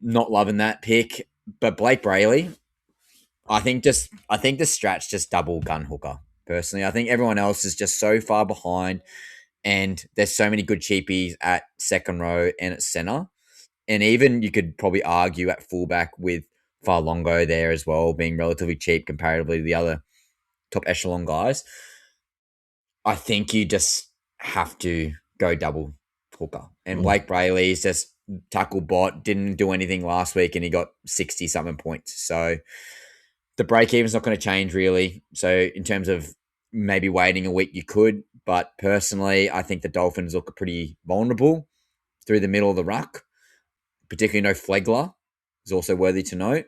Not loving that pick, but Blake Brayley, I think the strat's just double gun hooker. Personally, I think everyone else is just so far behind, and there's so many good cheapies at second row and at center, and even you could probably argue at fullback with Farlongo there as well, being relatively cheap comparatively to the other top echelon guys. I think you just have to go double hooker, and Blake Brayley's just tackle bot, didn't do anything last week, and he got 60 something points. So the break even's not going to change really. So in terms of maybe waiting a week, you could, but personally, I think the Dolphins look pretty vulnerable through the middle of the ruck. Particularly, no Flegler is also worthy to note.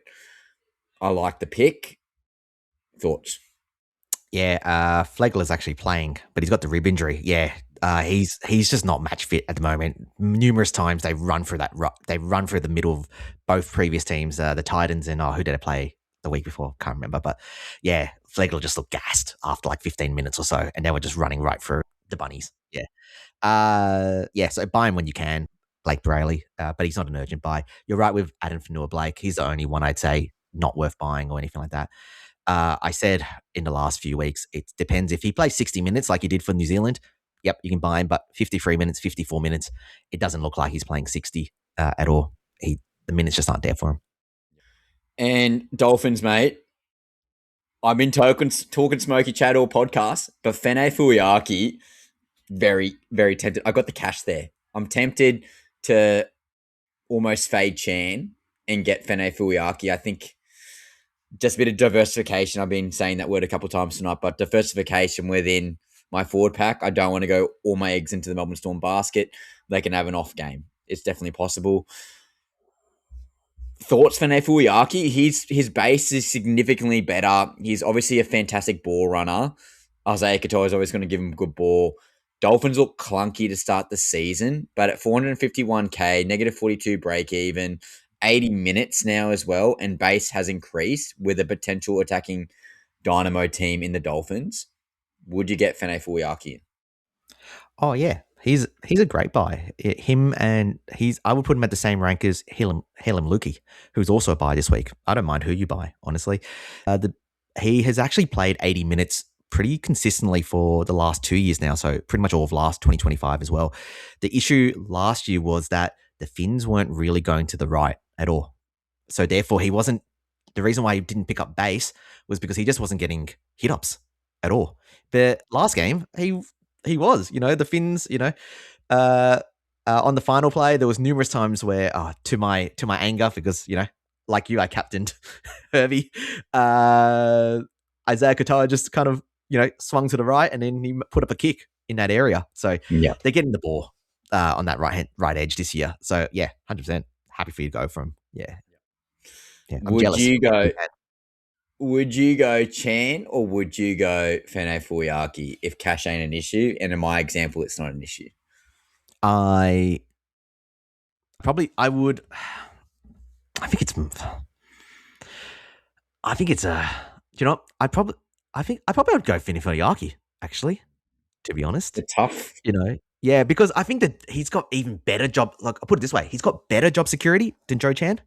I like the pick. Thoughts? Yeah, Flegler's actually playing, but he's got the rib injury. Yeah, he's just not match fit at the moment. Numerous times they run through they run through the middle of both previous teams, the Titans and who did I play the week before? Can't remember, but yeah, Flegler just looked gassed after like 15 minutes or so, and they were just running right through the bunnies. Yeah, So buy him when you can, Blake Brayley, but he's not an urgent buy. You're right with Adam Fanua Blake. He's the only one I'd say not worth buying or anything like that. I said in the last few weeks, it depends. If he plays 60 minutes like he did for New Zealand, yep, you can buy him. But 53 minutes, 54 minutes, it doesn't look like he's playing 60 at all. The minutes just aren't there for him. And Dolphins, mate. I've been talking Smoky Chat all podcast, but Fene Fuiaki, very, very tempted. I got the cash there. I'm tempted to almost fade Chan and get Fene Fuiaki. I think just a bit of diversification. I've been saying that word a couple of times tonight, but diversification within my forward pack. I don't want to go all my eggs into the Melbourne Storm basket. They can have an off game. It's definitely possible. Thoughts for Nefuliaki? His base is significantly better. He's obviously a fantastic ball runner. Isaiah Katoa is always going to give him a good ball. Dolphins look clunky to start the season, but at 451k, negative 42 break even, 80 minutes now as well, and base has increased with a potential attacking dynamo team in the Dolphins. Would you get Fene Fuiaki? Oh yeah, he's a great buy. Him and I would put him at the same rank as Helam Luki, who's also a buy this week. I don't mind who you buy, honestly. He has actually played 80 minutes pretty consistently for the last 2 years now, so pretty much all of last 2025 as well. The issue last year was that the fins weren't really going to the right at all. So therefore he wasn't the reason why he didn't pick up base was because he just wasn't getting hit ups at all. But last game, he was, the fins, on the final play, there was numerous times where, to my anger, because like you, I captained Herbie. Isaiah Katoa just kind of swung to the right, and then he put up a kick in that area. So Yeah. they're getting the ball on that right edge this year. So yeah, 100% happy for you to go from. Yeah, I'm jealous. Would you go Chan or would you go Fene Fuiaki if cash ain't an issue? And in my example, it's not an issue. I would. I think it's a. I probably would go Fene Fuiaki, actually, to be honest. It's tough. Yeah, because I think that he's got even better job. Like, I'll put it this way, he's got better job security than Joe Chan.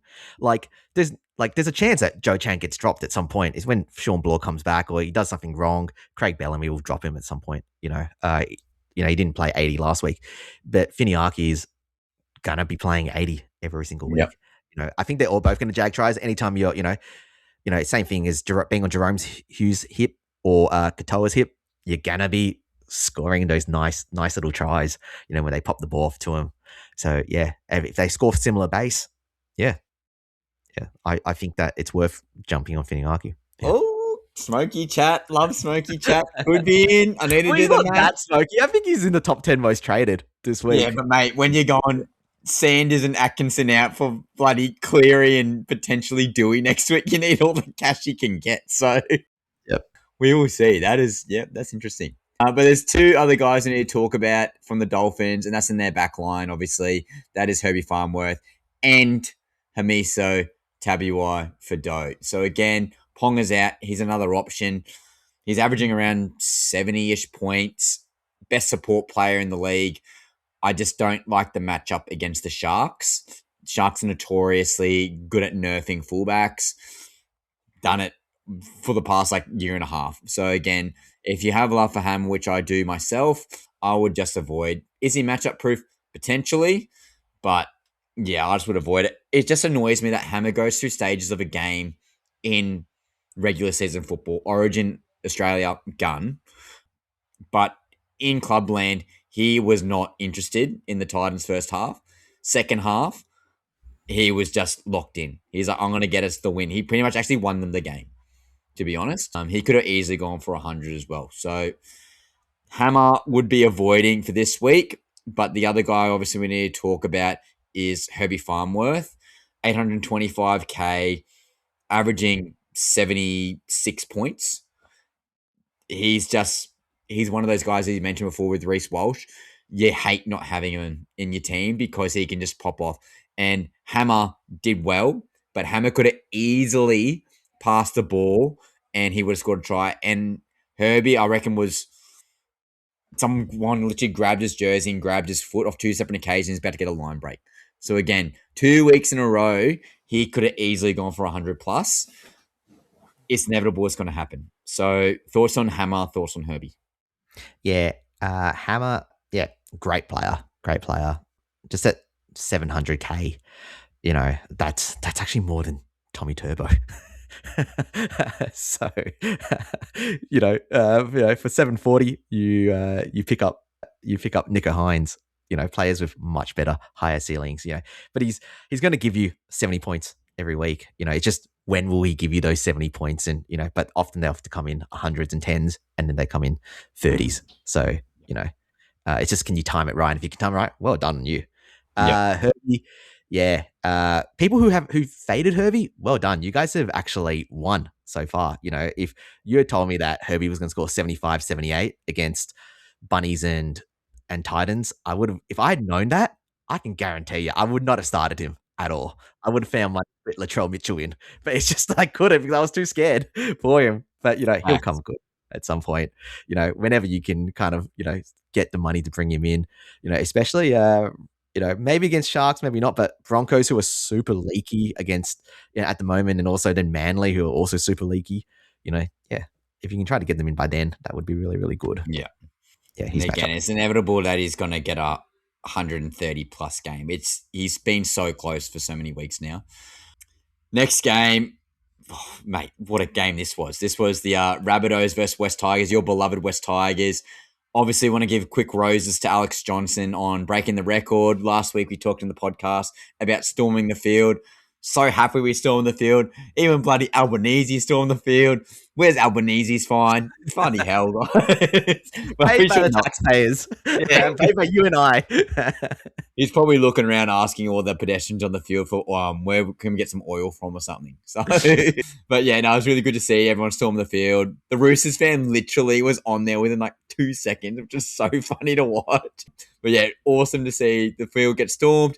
There's a chance that Joe Chan gets dropped at some point. Is when Sean Bloor comes back or he does something wrong. Craig Bellamy will drop him at some point. He didn't play 80 last week, but Finiaki is gonna be playing 80 every single week. Yep. I think they're all both gonna jag tries. Anytime you're, same thing as being on Jerome Hughes' hip or Katoa's hip, you're gonna be scoring those nice little tries, when they pop the ball off to him. So yeah, if they score similar base, yeah, I think that it's worth jumping on Finiaki. Yeah. Oh, smoky chat, love smoky chat. Could be in. I need to do the math. That smoky. I think he's in the top 10 most traded this week. Yeah, but mate, when you're going Sanders and Atkinson out for bloody Cleary and potentially Dewey next week, you need all the cash you can get. So yep, we will see. That's interesting. But there's two other guys I need to talk about from the Dolphins, and that's in their back line, obviously. That is Herbie Farnworth and Hamiso Tabuai for Doe. So again, Ponga's out. He's another option. He's averaging around 70-ish points. Best support player in the league. I just don't like the matchup against the Sharks. Sharks are notoriously good at nerfing fullbacks. Done it for the past year and a half. So again, if you have love for Ham, which I do myself, I would just avoid. Is he matchup proof? Potentially. But yeah, I just would avoid it. It just annoys me that Hammer goes through stages of a game in regular season football. Origin, Australia, gun. But in Clubland, he was not interested in the Titans' first half. Second half, he was just locked in. He's like, I'm going to get us the win. He pretty much actually won them the game, to be honest. He could have easily gone for 100 as well. So Hammer would be avoiding for this week. But the other guy, obviously, we need to talk about is Herbie Farnworth. 825k, averaging 76 points. He's one of those guys that you mentioned before with Reece Walsh. You hate not having him in your team because he can just pop off. And Hammer did well, but Hammer could have easily passed the ball and he would have scored a try. And Herbie, I reckon, was someone literally grabbed his jersey and grabbed his foot off two separate occasions, about to get a line break. So again, 2 weeks in a row, he could have easily gone for 100 plus. It's inevitable it's going to happen. So thoughts on Hammer, thoughts on Herbie? Yeah, Hammer, yeah, great player. Just at 700k, that's actually more than Tommy Turbo. So, for 740, you pick up Nico Hines. Players with much better, higher ceilings. But he's going to give you 70 points every week. It's just when will he give you those 70 points? And but often they have to come in hundreds and tens, and then they come in 30s. So it's just, can you time it right? And if you can time it right, well done on you. Herbie, Yeah. People who faded Herbie, well done. You guys have actually won so far. You know, if you had told me that Herbie was going to score 75, 78 against Bunnies and Titans, I would have, if I had known that, I can guarantee you, I would not have started him at all. I would have found my Latrell Mitchell in, but it's just I couldn't because I was too scared for him. But, you know, he'll come good at some point, you know, whenever you can kind of, you know, get the money to bring him in, you know, especially, you know, maybe against Sharks, maybe not, but Broncos who are super leaky against, you know, at the moment, and also then Manly who are also super leaky, you know, yeah. If you can try to get them in by then, that would be really, really good. Yeah. Yeah, And he's again, matchup. it's inevitable that he's going to get a 130 plus game. He's been so close for so many weeks now. Next game, oh, mate, what a game this was. This was the Rabbitohs versus West Tigers, your beloved West Tigers. Obviously, want to give quick roses to Alex Johnson on breaking the record. Last week, we talked in the podcast about storming the field. So happy we stormed the field. Even bloody Albanese stormed the field. Where's Albanese's fine? Funny hell, guys. But Paid we by should the know. taxpayers. Yeah. Paid by you and I. He's probably looking around asking all the pedestrians on the field for where can we get some oil from or something. So, but yeah, no, it was really good to see everyone storm the field. The Roosters fan literally was on there within like 2 seconds, which is so funny to watch. But yeah, awesome to see the field get stormed.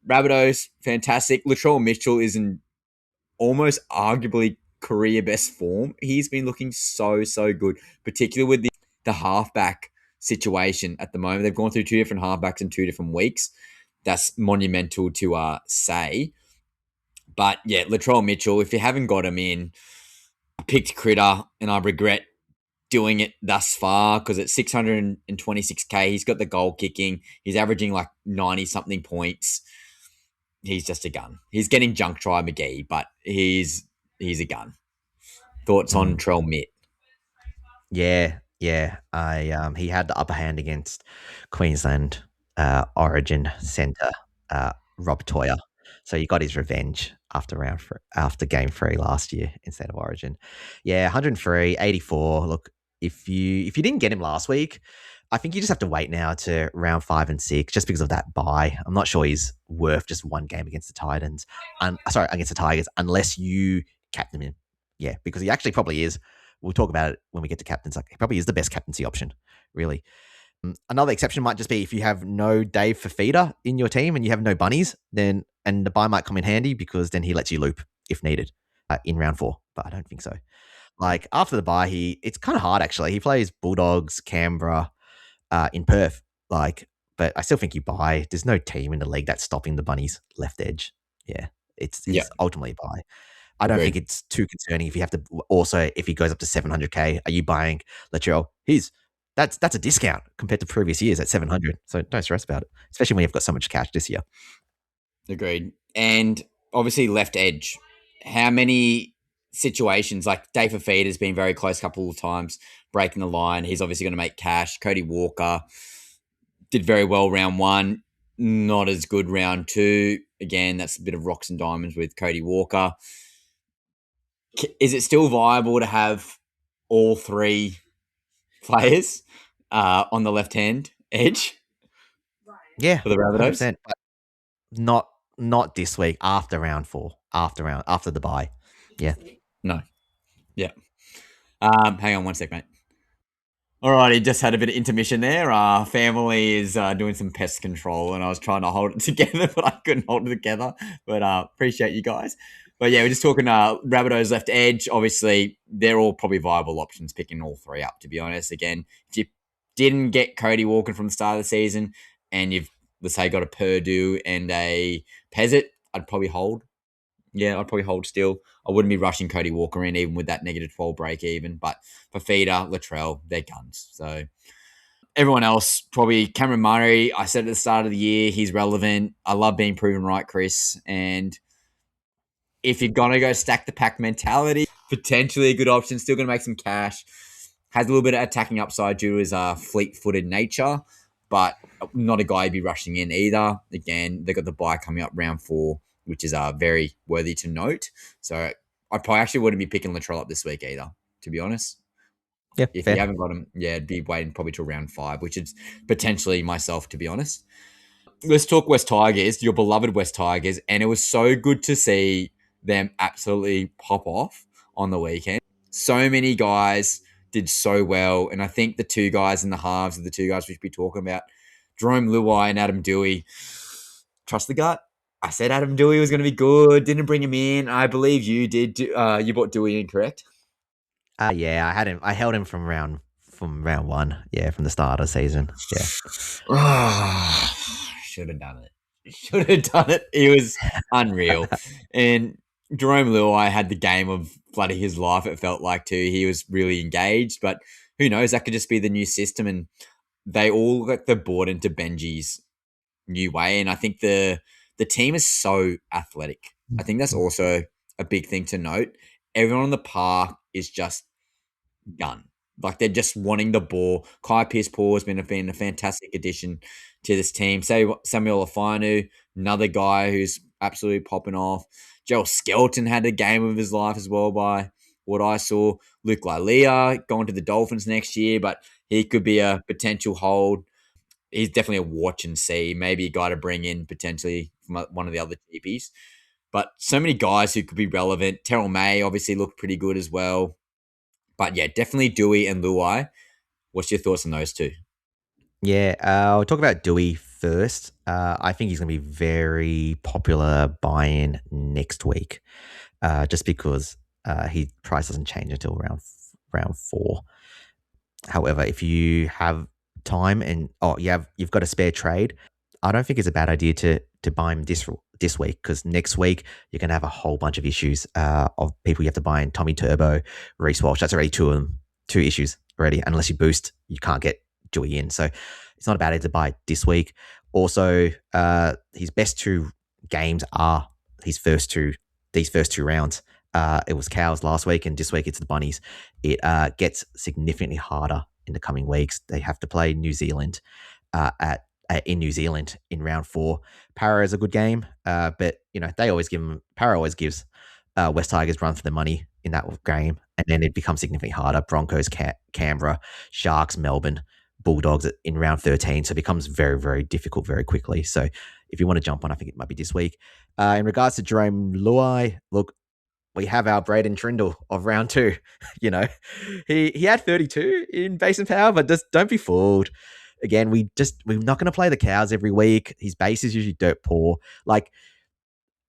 Rabbitohs, fantastic. Latrell Mitchell is in almost arguably career best form. He's been looking so good, particularly with the halfback situation at the moment. They've gone through 2 different halfbacks in 2 different weeks. That's monumental to say. But yeah, Latrell Mitchell, if you haven't got him in, I picked Critter and I regret doing it thus far because at 626K, he's got the goal kicking. He's averaging like 90 something points. He's just a gun. He's getting junk try McGee, but he's a gun. Thoughts on Trell Mitt? Yeah. He had the upper hand against Queensland Origin centre Rob Toyer, so he got his revenge after game 3 last year instead of Origin. Yeah, 103, 84. Look, if you didn't get him last week, I think you just have to wait now to round 5 and 6 just because of that bye. I'm not sure he's worth just one game against the Titans. Against the Tigers, unless you captain him. Yeah, because he actually probably is. We'll talk about it when we get to captains. Like, he probably is the best captaincy option, really. Another exception might just be if you have no Dave Fafita in your team and you have no bunnies, then and the bye might come in handy because then he lets you loop if needed in round 4. But I don't think so. Like after the bye, it's kind of hard actually. He plays Bulldogs, Canberra, in Perth. Like, but I still think you buy. There's no team in the league that's stopping the bunnies left edge. Yeah, it's ultimately a buy. I don't think it's too concerning if you have to. Also, if he goes up to 700K, are you buying Latrell? That's a discount compared to previous years at 700. So don't stress about it, especially when you've got so much cash this year. Agreed. And obviously left edge. How many situations like Dave Fafita has been very close a couple of times breaking the line. He's obviously going to make cash. Cody Walker did very well round 1, not as good round 2. Again, that's a bit of rocks and diamonds with Cody Walker. Is it still viable to have all 3 players on the left hand edge? Yeah, for the Rabbitohs, 100%. But not this week. After round 4, after the bye. Yeah. No. Yeah. Hang on one sec, mate. Alrighty, just had a bit of intermission there. Family is doing some pest control, and I was trying to hold it together, but I couldn't hold it together. But appreciate you guys. But yeah, we're just talking Rabbitohs left edge. Obviously, they're all probably viable options, picking all 3 up, to be honest. Again, if you didn't get Cody Walker from the start of the season, and you've, let's say, got a Purdue and a Pezzett, I'd probably hold. Yeah, I'd probably hold still. I wouldn't be rushing Cody Walker in, even with that negative 12 break even. But for Fafita, Latrell, they're guns. So everyone else, probably Cameron Murray. I said at the start of the year, he's relevant. I love being proven right, Chris. And if you're going to go stack the pack mentality, potentially a good option. Still going to make some cash. Has a little bit of attacking upside due to his fleet-footed nature, but not a guy you'd be rushing in either. Again, they got the bye coming up round 4, which is very worthy to note. So I probably actually wouldn't be picking Latrell up this week either, to be honest. Yeah. If fair. you haven't got him, yeah, it'd be waiting probably till round 5, which is potentially myself, to be honest. let's talk West Tigers, your beloved West Tigers, and it was so good to see them absolutely pop off on the weekend. So many guys did so well, and I think the two guys in the halves are the two guys we should be talking about, Jerome Luai and Adam Dewey. Trust the gut. I said Adam Dewey was going to be good. Didn't bring him in. I believe you did. You bought Dewey in, correct? Yeah, I had him. I held him from round one. Yeah, from the start of the season. Yeah. Should have done it. Should have done it. He was unreal. And Jerome Luai had the game of bloody his life, it felt like, too. He was really engaged, but who knows? That could just be the new system. And they all got the bought into Benji's new way. And I think the team is so athletic. I think that's also a big thing to note. Everyone on the park is just gun. Like they're just wanting the ball. Kai Pierce-Paul has been a fantastic addition to this team. Say Samuel Afinu, another guy who's absolutely popping off. Joel Skelton had a game of his life as well by what I saw. Luke Lilia going to the Dolphins next year, but he could be a potential hold. He's definitely a watch and see. Maybe a guy to bring in potentially from one of the other GPs. But so many guys who could be relevant. Terrell May obviously looked pretty good as well. But yeah, definitely Dewey and Luai. What's your thoughts on those two? Yeah, I'll talk about Dewey first. I think he's going to be very popular buy-in next week, just because his price doesn't change until round 4. However, if you have time and you've got a spare trade, I don't think it's a bad idea to buy him this week, because next week you're going to have a whole bunch of issues of people you have to buy in. Tommy Turbo, Reece Walsh. That's already two of them, 2 issues already. Unless you boost, you can't get Dewey in. So it's not a bad idea to buy this week. Also, his best 2 games are these first two rounds. It was Cows last week, and this week it's the Bunnies. It gets significantly harder in the coming weeks. They have to play New Zealand in New Zealand in round 4. Para is a good game, but they always Para always gives West Tigers run for the money in that game, and then it becomes significantly harder. Broncos, Canberra, Sharks, Melbourne, Bulldogs in round 13. So it becomes very, very difficult very quickly. So if you want to jump on, I think it might be this week. In regards to Jerome Luai, look, we have our Braden Trindle of round 2. He had 32 in base and power, but just don't be fooled. Again, we're not going to play the Cows every week. His base is usually dirt poor.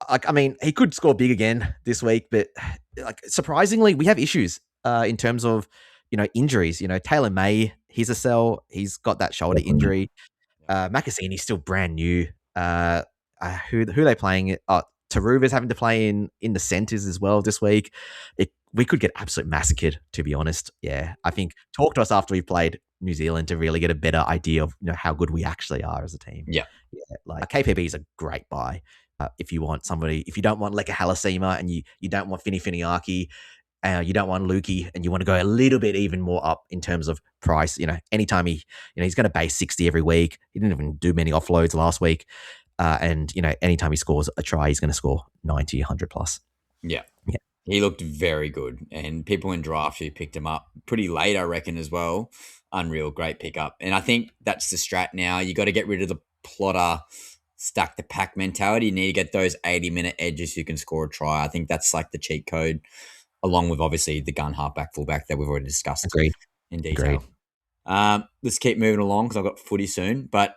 I mean, he could score big again this week, but surprisingly, we have issues in terms of injuries. Taylor May, he's a sell. He's got that shoulder injury. Makasini's still brand new. Who are they playing? Taruva's having to play in the centers as well this week. We could get absolutely massacred, to be honest. Yeah, I think talk to us after we've played New Zealand to really get a better idea of how good we actually are as a team. Yeah. KPB is a great buy. If you want somebody, if you don't want Leka Halasima and you don't want Fini Finiaki, you don't want Lukey, and you want to go a little bit even more up in terms of price, anytime he's going to base 60 every week. He didn't even do many offloads last week. And anytime he scores a try, he's going to score 90, 100 plus. Yeah. He looked very good, and people in draft who picked him up pretty late, I reckon, as well. Unreal, great pickup. And I think that's the strat now. You got to get rid of the plotter, stack the pack mentality. You need to get those 80-minute edges who can score a try. I think that's like the cheat code, along with obviously the gun halfback, fullback that we've already discussed in detail. Let's keep moving along because I've got footy soon. But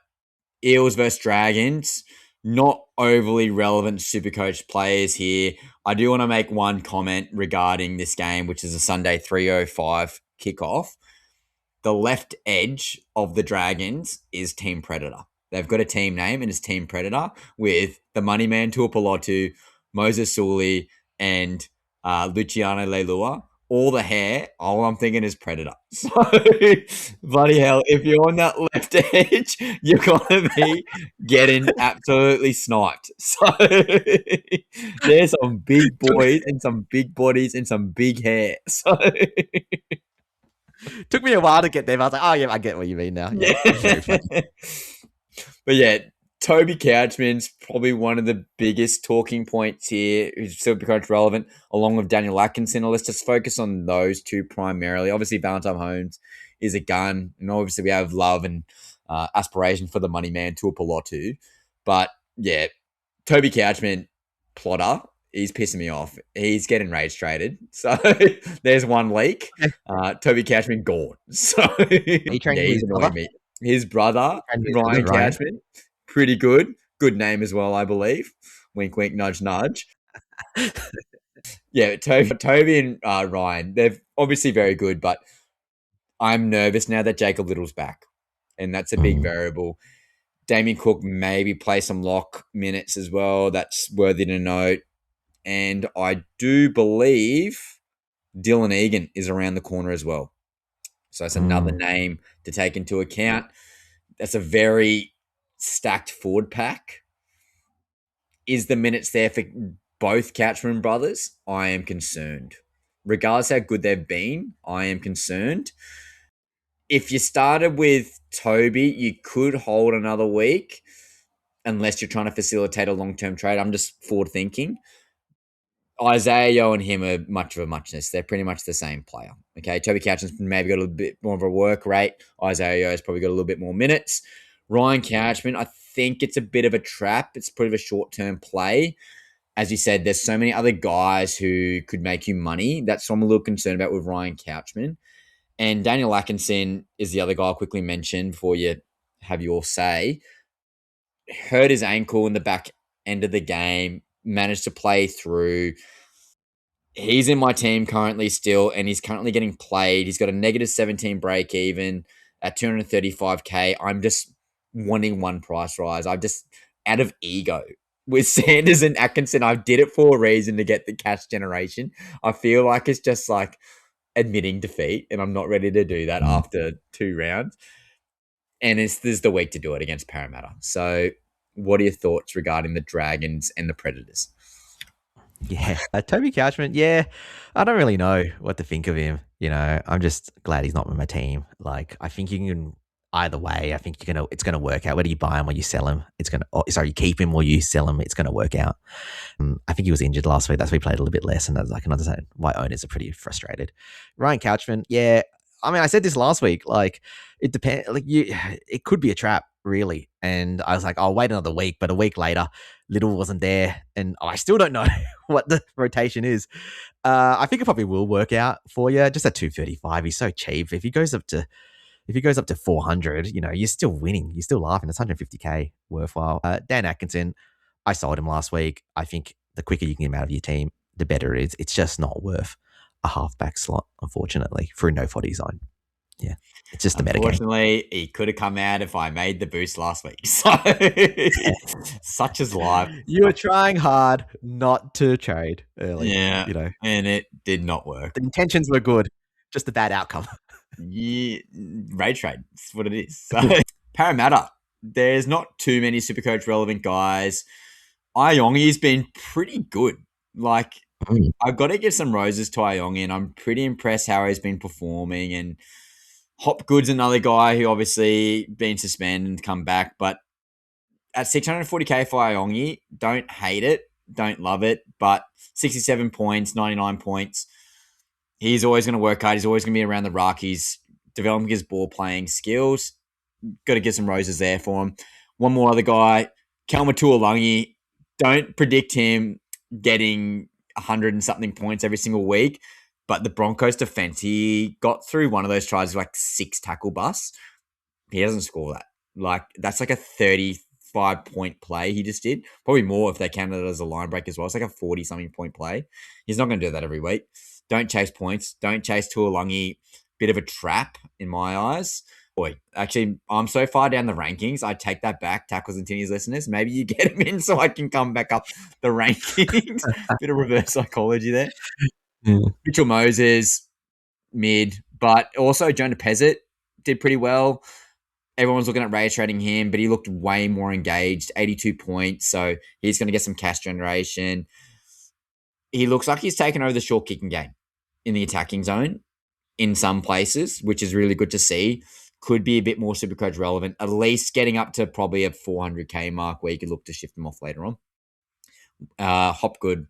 Eels versus Dragons, not overly relevant Supercoach players here. I do want to make one comment regarding this game, which is a Sunday 3:05 kickoff. The left edge of the Dragons is Team Predator. They've got a team name, and it's Team Predator, with the money man Tuapolotu, Moses Sully, and Luciano Leilua. All the hair, all I'm thinking is Predator. So, bloody hell, if you're on that left edge, you're going to be getting absolutely sniped. So, there's some big boys and some big bodies and some big hair. So, took me a while to get there, but I was like, oh, yeah, I get what you mean now. Yeah. But yeah, Toby Couchman's probably one of the biggest talking points here, who's still becoming relevant, along with Daniel Atkinson. Let's just focus on those two primarily. Obviously, Valentine Holmes is a gun, and obviously we have love and aspiration for the money man, Tuapolotu. But yeah, Toby Couchman, plotter, he's pissing me off. He's getting rage traded. So there's one leak. Okay. Toby Couchman gone. So Are you yeah, training with he's his annoying brother? me. His brother, Training with his brother, Ryan Ryan. Couchman, pretty good. Good name as well, I believe. Wink, wink, nudge, nudge. Yeah, Toby and Ryan, they're obviously very good, but I'm nervous now that Jacob Little's back, and that's a big Mm. variable. Damien Cook maybe play some lock minutes as well. That's worthy to note. And I do believe Dylan Egan is around the corner as well. So that's another Mm. name to take into account. That's a very stacked forward pack. Is the minutes there for both Couchman brothers? I am concerned. Regardless how good they've been, I am concerned. If you started with Toby, you could hold another week unless you're trying to facilitate a long term trade. I'm just forward thinking. Isaiah Yo and him are much of a muchness. They're pretty much the same player. Okay, Toby Couchman's maybe got a little bit more of a work rate. Isaiah Yo's probably got a little bit more minutes. Ryan Couchman, I think it's a bit of a trap. It's pretty of a short term play. As you said, there's so many other guys who could make you money. That's what I'm a little concerned about with Ryan Couchman. And Daniel Atkinson is the other guy I'll quickly mention before you have your say. Hurt his ankle in the back end of the game, managed to play through. He's in my team currently still, and he's currently getting played. He's got a negative 17 break even at 235K. I'm just wanting one price rise. I'm just out of ego. With Sanders and Atkinson, I did it for a reason to get the cash generation. I feel like it's just like admitting defeat, and I'm not ready to do that Mm. after 2 rounds. And this is the week to do it against Parramatta. So, what are your thoughts regarding the Dragons and the Predators? Yeah, Toby Couchman. Yeah, I don't really know what to think of him. I'm just glad he's not with my team. Like, I think you can either way. I think it's gonna work out. Whether you buy him or you sell him, you keep him or you sell him, it's gonna work out. I think he was injured last week. That's why he played a little bit less, and I can understand why owners are pretty frustrated. Ryan Couchman. Yeah, I mean, I said this last week. Like, it depends. It could be a trap, really. And I was like, I'll wait another week. But a week later, Little wasn't there, and I still don't know what the rotation is. I think it probably will work out for you. Just at 235, he's so cheap. If he goes up to 400, you're still winning. You're still laughing. It's 150K worthwhile. Dan Atkinson, I sold him last week. I think the quicker you can get him out of your team, the better it is. It's just not worth a halfback slot, unfortunately, for a no 40 zone. Yeah, it's just the meta game. Unfortunately, he could have come out if I made the boost last week. So, such is life. You were trying hard not to trade early. Yeah, and it did not work. The intentions were good, just a bad outcome. Yeah, rage trade. That's what it is. So, Parramatta, there's not too many Supercoach relevant guys. Iongi's been pretty good. Like, I've got to give some roses to Iongi, and I'm pretty impressed how he's been performing. And Hopgood's another guy who obviously been suspended and come back, but at 640K for Iongi, don't hate it, don't love it, but 67 points, 99 points. He's always going to work hard. He's always going to be around the ruck. He's developing his ball playing skills. Got to get some roses there for him. One more other guy, Kelma Tuolangi. Don't predict him getting 100 and something points every single week, but the Broncos defense, he got through one of those tries with like 6 tackle busts. He doesn't score that. Like, that's like a 35-point play he just did. Probably more if they counted it as a line break as well. It's like a 40-something point play. He's not going to do that every week. Don't chase points. Don't chase Tuolangi. Bit of a trap in my eyes. Boy, actually, I'm so far down the rankings, I take that back, Tackles and Tinnies listeners. Maybe you get him in so I can come back up the rankings. Bit of reverse psychology there. Yeah. Mitchell Moses, mid, but also Jonah Pezzett did pretty well. Everyone's looking at rage trading him, but he looked way more engaged, 82 points, so he's going to get some cash generation. He looks like he's taken over the short kicking game in the attacking zone in some places, which is really good to see. Could be a bit more Supercoach relevant, at least getting up to probably a 400K mark where you could look to shift him off later on. Hopgood,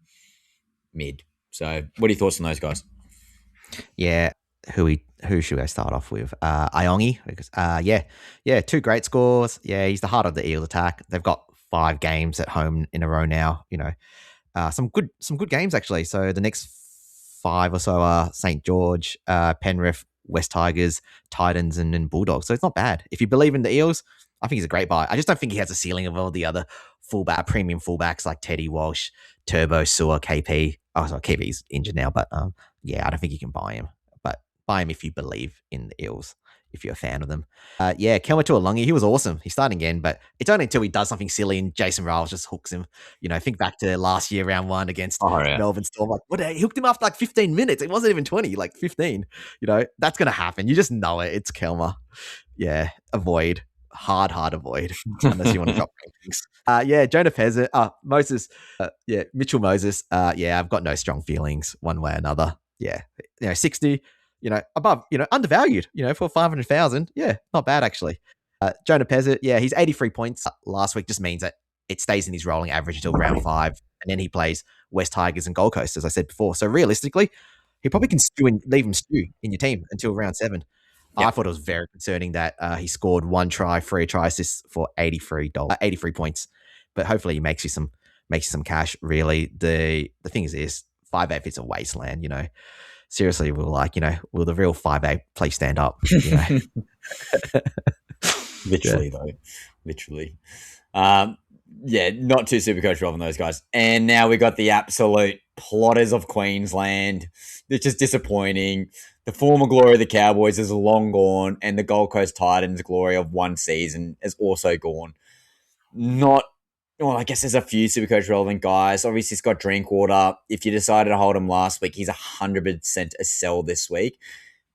mid. So what are your thoughts on those guys? Yeah, who should I start off with? Iongi, because 2 great scores. Yeah, he's the heart of the Eels attack. They've got 5 games at home in a row now. Some good games actually. So the next 5 or so are St. George, Penrith, West Tigers, Titans, and then Bulldogs. So it's not bad. If you believe in the Eels, I think he's a great buy. I just don't think he has a ceiling of all the other premium fullbacks like Teddy Walsh, Turbo, Sewer, KP. Oh, sorry, KP's injured now, but yeah, I don't think you can buy him. But buy him if you believe in the Eels, if you're a fan of them. Yeah, Kelma Tuolungi, he was awesome. He's starting again, but it's only until he does something silly and Jason Riles just hooks him. Think back to last year, round 1 against Melbourne Storm. Like, what? He hooked him after like 15 minutes. It wasn't even 20, like 15. That's going to happen. You just know it. It's Kelma. Yeah, avoid. Hard avoid unless you want to drop rankings. Yeah, Jonah Pezet, Moses, Mitchell Moses. Yeah, I've got no strong feelings one way or another. Yeah, 60, above, undervalued, for 500,000. Yeah, not bad actually. Jonah Pezet, yeah, he's 83 points last week. Just means that it stays in his rolling average until round 5, and then he plays West Tigers and Gold Coast, as I said before. So realistically, he probably can leave him stew in your team until round 7. Yep. I thought it was very concerning that he scored 1 try, 3 try assists for $83, 83 points. But hopefully he makes you some cash. Really, the thing is this: 5'8" is a wasteland. Seriously, will the real 5'8" please stand up? Literally though, literally. Yeah, not too Supercoach Rob on those guys. And now we got the absolute plotters of Queensland. It's just disappointing. The former glory of the Cowboys is long gone, and the Gold Coast Titans' glory of one season is also gone. I guess there's a few Supercoach relevant guys. Obviously, he's got Drinkwater. If you decided to hold him last week, he's 100% a sell this week.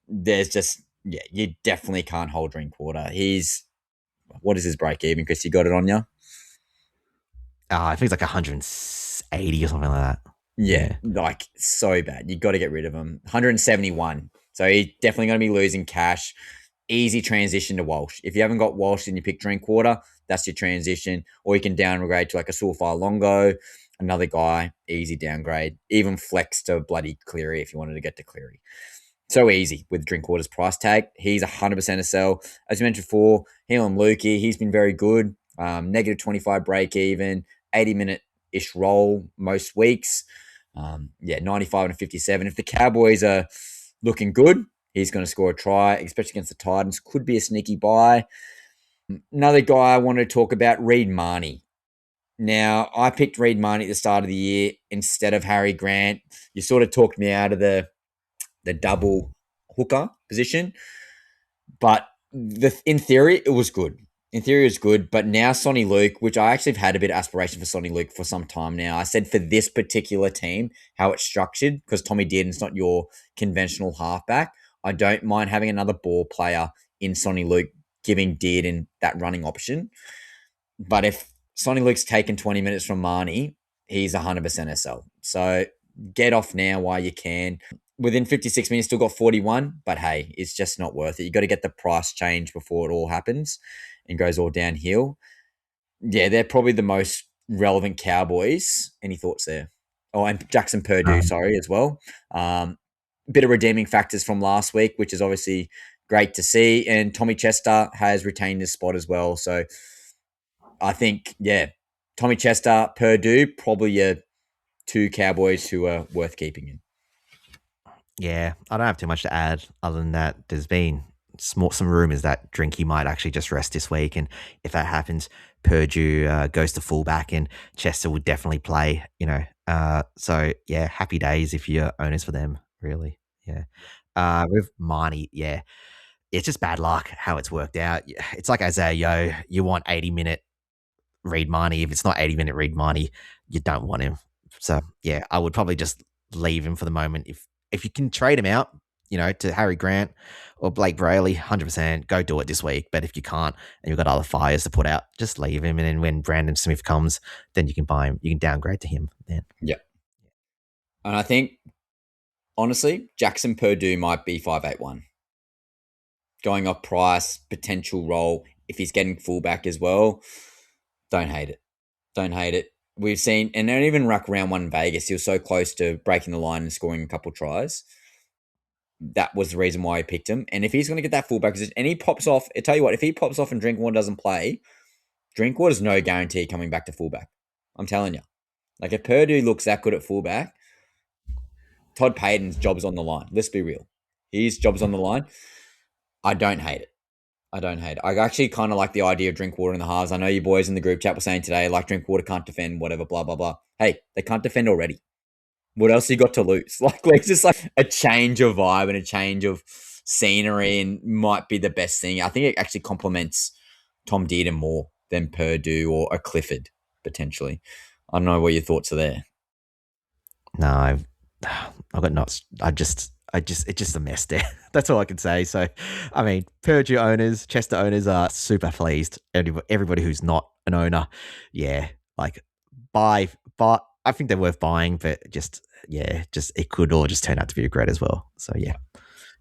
There's just, you definitely can't hold Drinkwater. What is his break even? Chris, you got it on you? I think it's like 180 or something like that. Yeah, like so bad. You got to get rid of him. 171. So he's definitely going to be losing cash. Easy transition to Walsh. If you haven't got Walsh and you pick Drinkwater, that's your transition. Or you can downgrade to like a Sulfar Longo, another guy, easy downgrade. Even flex to bloody Cleary if you wanted to get to Cleary. So easy with Drinkwater's price tag. He's 100% a sell. As you mentioned before, Helam Lukey, he's been very good. Negative 25 break even, 80-minute-ish roll most weeks. 95 and 57. If the Cowboys are looking good, he's going to score a try, especially against the Titans. Could be a sneaky buy. Another guy I want to talk about, Reed Marnie. Now, I picked Reed Marnie at the start of the year instead of Harry Grant. You sort of talked me out of the double hooker position. But in theory, it was good. In theory, it was good. But now Sonny Luke, which I actually have had a bit of aspiration for Sonny Luke for some time now. I said for this particular team, how it's structured, because Tommy Dearden's not your conventional halfback. I don't mind having another ball player in Sonny Luke, giving Dearden that running option. But if Sonny Luke's taken 20 minutes from Marnie, he's 100% SL. So get off now while you can. Within 56 minutes, still got 41, but hey, it's just not worth it. You got to get the price change before it all happens and goes all downhill. Yeah, they're probably the most relevant Cowboys. Any thoughts there? Oh, and Jackson Purdue, as well. Bit of redeeming factors from last week, which is obviously great to see. And Tommy Chester has retained his spot as well. So I think, Tommy Chester, Purdue, probably your 2 Cowboys who are worth keeping in. Yeah, I don't have too much to add other than that there's been some rumors that Drinky might actually just rest this week. And if that happens, Purdue goes to fullback and Chester would definitely play, So, yeah, happy days if you're owners for them, really. Yeah. With Marnie, yeah, it's just bad luck how it's worked out. It's like Isaiah Yo, you want 80-minute Reed Marnie. If it's not 80-minute Reed Marnie, you don't want him. So, yeah, I would probably just leave him for the moment. If you can trade him out, to Harry Grant or Blake Brayley, 100%, go do it this week. But if you can't and you've got other fires to put out, just leave him. And then when Brandon Smith comes, then you can buy him. You can downgrade to him then. Yeah. And I think, honestly, Jackson Purdue might be 581. Going off price, potential role, if he's getting fullback as well, don't hate it. Don't hate it. We've seen, and even Ruck round 1 in Vegas, he was so close to breaking the line and scoring a couple tries. That was the reason why I picked him. And if he's going to get that fullback position, and he pops off, I tell you what, if he pops off and Drinkwater doesn't play, Drinkwater's no guarantee coming back to fullback. I'm telling you. Like, if Purdue looks that good at fullback, Todd Payton's job's on the line. Let's be real. His job's on the line. I don't hate it. I actually kind of like the idea of Drinkwater in the halves. I know you boys in the group chat were saying today, like, Drinkwater can't defend, whatever, blah, blah, blah. Hey, they can't defend already. What else you got to lose? Like, it's just like a change of vibe and a change of scenery and might be the best thing. I think it actually complements Tom Dearden more than Purdue or a Clifford, potentially. I don't know what your thoughts are there. No, I've got nuts. It's just a mess there. That's all I can say. So, I mean, Purdue owners, Chester owners are super pleased. Everybody who's not an owner, yeah, like buy. I think they're worth buying, but just it could all just turn out to be a great as well. So yeah,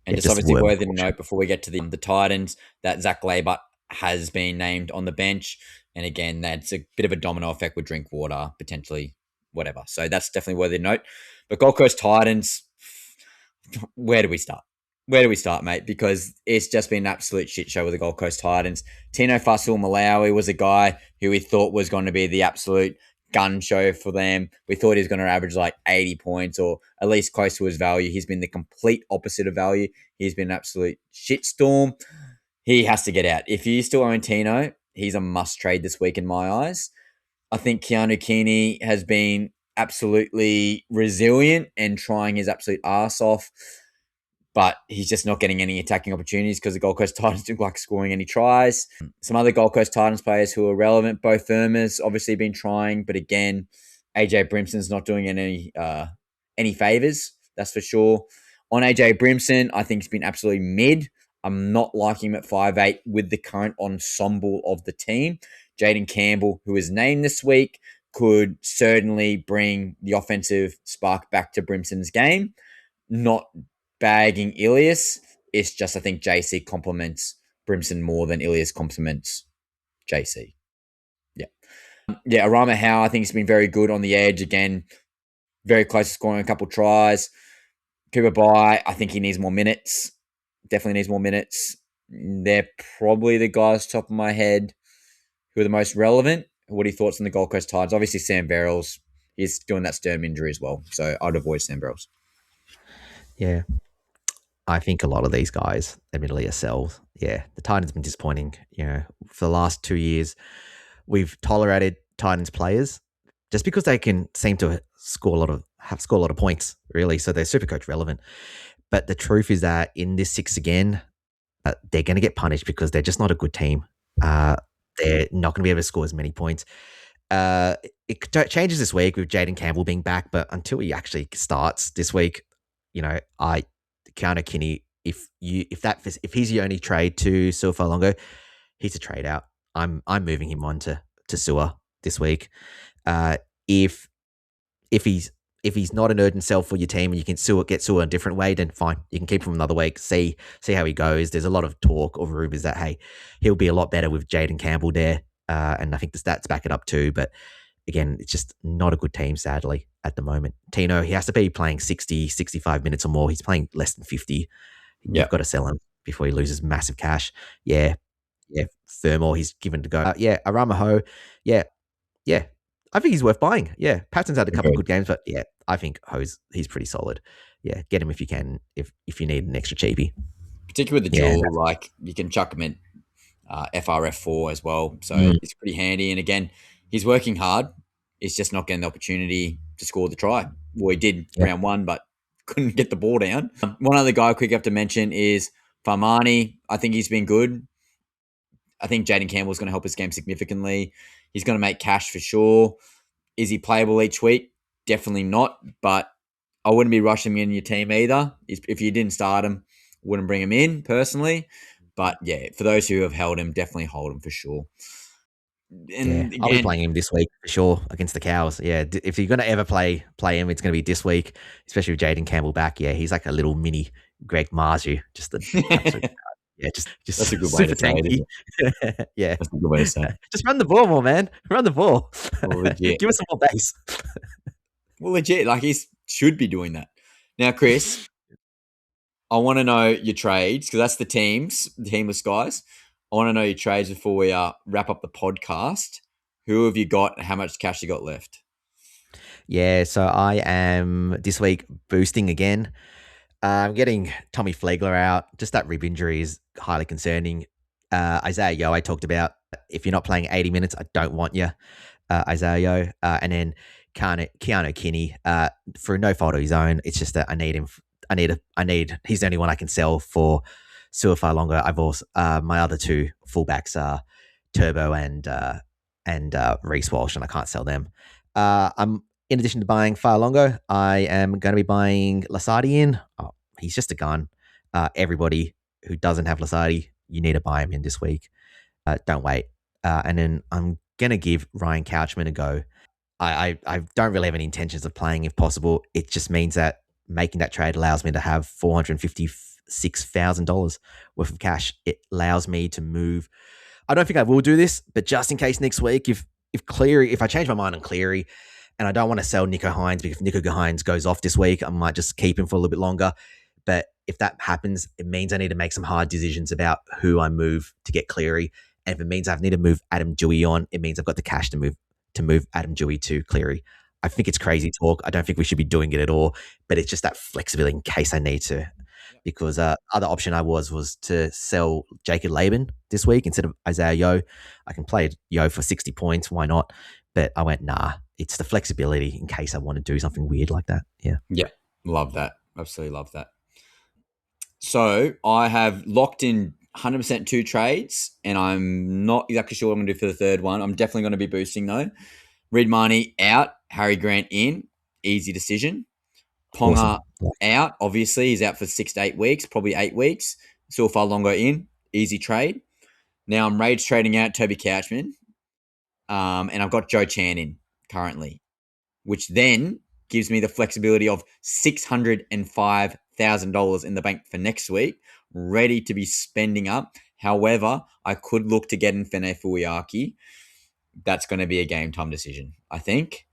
And just obviously worthy to note before we get to the Titans that Zach Labutt has been named on the bench, and again, that's a bit of a domino effect with Drinkwater potentially, whatever. So that's definitely worthy to note. But Gold Coast Titans, where do we start? Where do we start, mate? Because it's just been an absolute shit show with the Gold Coast Titans. Tino Fasul-Malawi was a guy who we thought was going to be the absolute gun show for them. We thought he was going to average like 80 points or at least close to his value. He's been the complete opposite of value. He's been an absolute shitstorm. He has to get out. If you still own Tino, he's a must trade this week in my eyes. I think Keanu Keeney has been absolutely resilient and trying his absolute arse off, but he's just not getting any attacking opportunities because the Gold Coast Titans don't like scoring any tries. Some other Gold Coast Titans players who are relevant, Bo Firma's obviously been trying, but again, AJ Brimson's not doing any favors, that's for sure. On AJ Brimson, I think he's been absolutely mid. I'm not liking him at 5'8" with the current ensemble of the team. Jaden Campbell, who is named this week, could certainly bring the offensive spark back to Brimson's game. Not bagging Ilias. It's just I think JC complements Brimson more than Ilias complements JC. Yeah, Arama Howe, I think he's been very good on the edge. Again, very close to scoring a couple tries. Cooper Bye, I think he needs more minutes. Definitely needs more minutes. They're probably the guys top of my head who are the most relevant. What are your thoughts on the Gold Coast Titans? Obviously, Sam Verrills is doing that sternum injury as well, so I'd avoid Sam Verrills. Yeah. I think a lot of these guys, admittedly, are sells. Yeah, the Titans have been disappointing. For the last 2 years, we've tolerated Titans players just because they can seem to score a lot of points, really. So they're Supercoach relevant. But the truth is that in this 6 again, they're going to get punished because they're just not a good team. They're not going to be able to score as many points. It changes this week with Jaden Campbell being back, but until he actually starts this week, Keanu Kinney, if he's your only trade to Su'a-Fa'alogo, he's a trade out. I'm moving him on to Su'a this week. If he's not an urgent sell for your team and you can get Su'a a different way, then fine. You can keep him another week, see how he goes. There's a lot of talk or rumors that, hey, he'll be a lot better with Jaden Campbell there. And I think the stats back it up too. But again, it's just not a good team, sadly, at the moment. Tino, he has to be playing 60, 65 minutes or more. He's playing less than 50. You've got to sell him before he loses massive cash. Yeah. Thermal, he's given to go. Aramaho, yeah. I think he's worth buying. Yeah, Patton's had a couple of good games, but yeah, I think he's pretty solid. Yeah, get him if you can, if you need an extra cheapie. Particularly with the duel, like you can chuck him in FRF4 as well. So it's pretty handy. And again, he's working hard. He's just not getting the opportunity to score the try. Well, he did round 1, but couldn't get the ball down. One other guy quick I have to mention is Farmani. I think he's been good. I think Jaden Campbell's going to help his game significantly. He's going to make cash for sure. Is he playable each week? Definitely not, but I wouldn't be rushing him in your team either. If you didn't start him, wouldn't bring him in personally. But yeah, for those who have held him, definitely hold him for sure. And I'll be playing him this week for sure against the Cows. Yeah, if you're going to ever play him, it's going to be this week, especially with Jaden Campbell back. Yeah, he's like a little mini Greg Marju, just the absolute. Yeah, just that's a good way to say it. Yeah, that's a good way to say it. Just run the ball more, man. Run the ball. Well, legit. Give us some more base. Well, legit. Like he should be doing that. Now, Chris, I want to know your trades because that's the teamless guys. I want to know your trades before we wrap up the podcast. Who have you got? How much cash you got left? Yeah, so I am this week boosting again. I'm getting Tommy Flegler out. Just that rib injury is highly concerning. Isaiah Yo, I talked about. If you're not playing 80 minutes, I don't want you, Isaiah Yo. And then Keanu Kinney, for no fault of his own. It's just that I need him. He's the only one I can sell for Suafar longer. I've also, my other two fullbacks are Turbo and Reece Walsh, and I can't sell them. I'm in addition to buying Far Longo, I am going to be buying Lasardi in. Oh, he's just a gun. Everybody who doesn't have Lasardi, you need to buy him in this week. Don't wait. And then I'm going to give Ryan Couchman a go. I don't really have any intentions of playing if possible. It just means that making that trade allows me to have $456,000 worth of cash. It allows me to move. I don't think I will do this, but just in case next week, if I change my mind on Cleary and I don't want to sell Nico Hines because if Nico Hines goes off this week, I might just keep him for a little bit longer. But if that happens, it means I need to make some hard decisions about who I move to get Cleary. And if it means I need to move Adam Dewey on, it means I've got the cash to move Adam Dewey to Cleary. I think it's crazy talk. I don't think we should be doing it at all, but it's just that flexibility in case I need to. Because other option I was to sell Jacob Laban this week instead of Isaiah Yo. I can play Yo for 60 points. Why not? But I went, nah, it's the flexibility in case I want to do something weird like that. Yeah. Yeah. Love that. Absolutely love that. So I have locked in 100% two trades, and I'm not exactly sure what I'm going to do for the third one. I'm definitely going to be boosting though. Reed Marnie out, Harry Grant in. Easy decision. Ponga Awesome. out. Obviously, he's out for 6 to 8 weeks, probably 8 weeks. Silfar Longo in. Easy trade. Now I'm rage trading out Toby Couchman. And I've got Joe Chan in currently, which then gives me the flexibility of $605,000 in the bank for next week, ready to be spending up. However, I could look to get in Fene Fuiaki. That's going to be a game time decision, I think.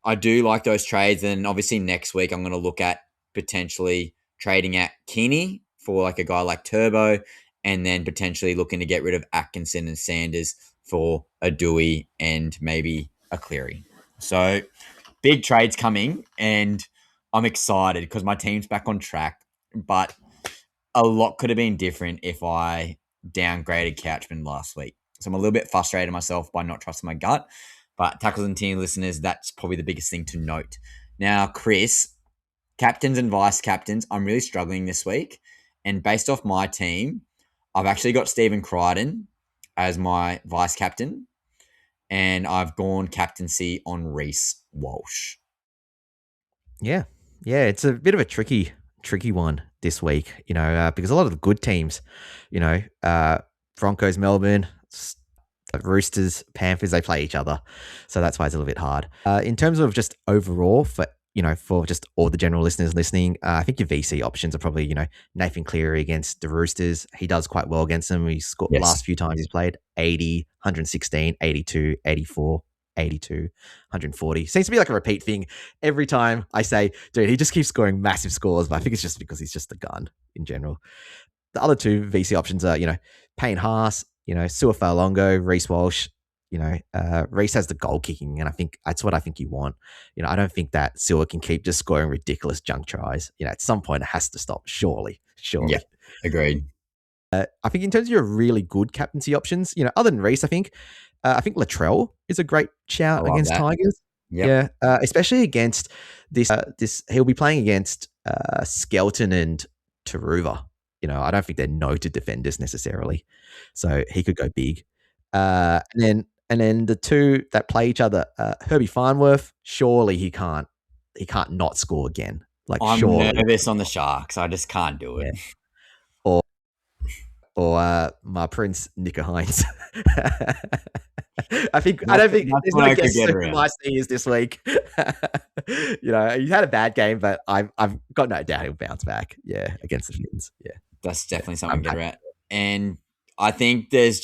I do like those trades. And obviously next week, I'm going to look at potentially trading at Keeney for like a guy like Turbo, and then potentially looking to get rid of Atkinson and Sanders for a Dewey and maybe a Cleary. So big trades coming, and I'm excited because my team's back on track. But a lot could have been different if I downgraded Couchman last week. So I'm a little bit frustrated myself by not trusting my gut. But Tackles and Tinnies listeners, that's probably the biggest thing to note. Now, Chris, captains and vice captains, I'm really struggling this week. And based off my team, I've actually got Stephen Crichton as my vice captain. And I've gone captaincy on Reece Walsh. Yeah. Yeah. It's a bit of a tricky one this week, because a lot of the good teams, Broncos, Melbourne, Roosters, Panthers, they play each other. So that's why it's a little bit hard. In terms of just overall for just all the general listeners listening, I think your VC options are probably, Nathan Cleary against the Roosters. He does quite well against them. He scored last few times he's played 80, 116, 82, 84, 82, 140. Seems to be like a repeat thing every time I say, dude, he just keeps scoring massive scores, but I think it's just because he's just a gun in general. The other two VC options are, Payne Haas, Suafar Longo, Reece Walsh. Reece has the goal kicking, and I think that's what I think you want. I don't think that Silva can keep just scoring ridiculous junk tries. At some point it has to stop, surely. Yeah, agreed. I think in terms of your really good captaincy options, other than Reece, I think Latrell is a great shout against Tigers. Yep. Yeah, especially against this. He'll be playing against Skelton and Taruva. I don't think they're noted defenders necessarily, so he could go big. And then the two that play each other, Herbie Farnworth. Surely he can't not score again. Like I'm surely. nervous on the Sharks. I just can't do it. Yeah. Or my prince Nico Hines. I don't think there's no guess who my C is this week. He's had a bad game, but I've got no doubt he'll bounce back. Yeah, against the Finns. Yeah, that's definitely something to get around. And I think it's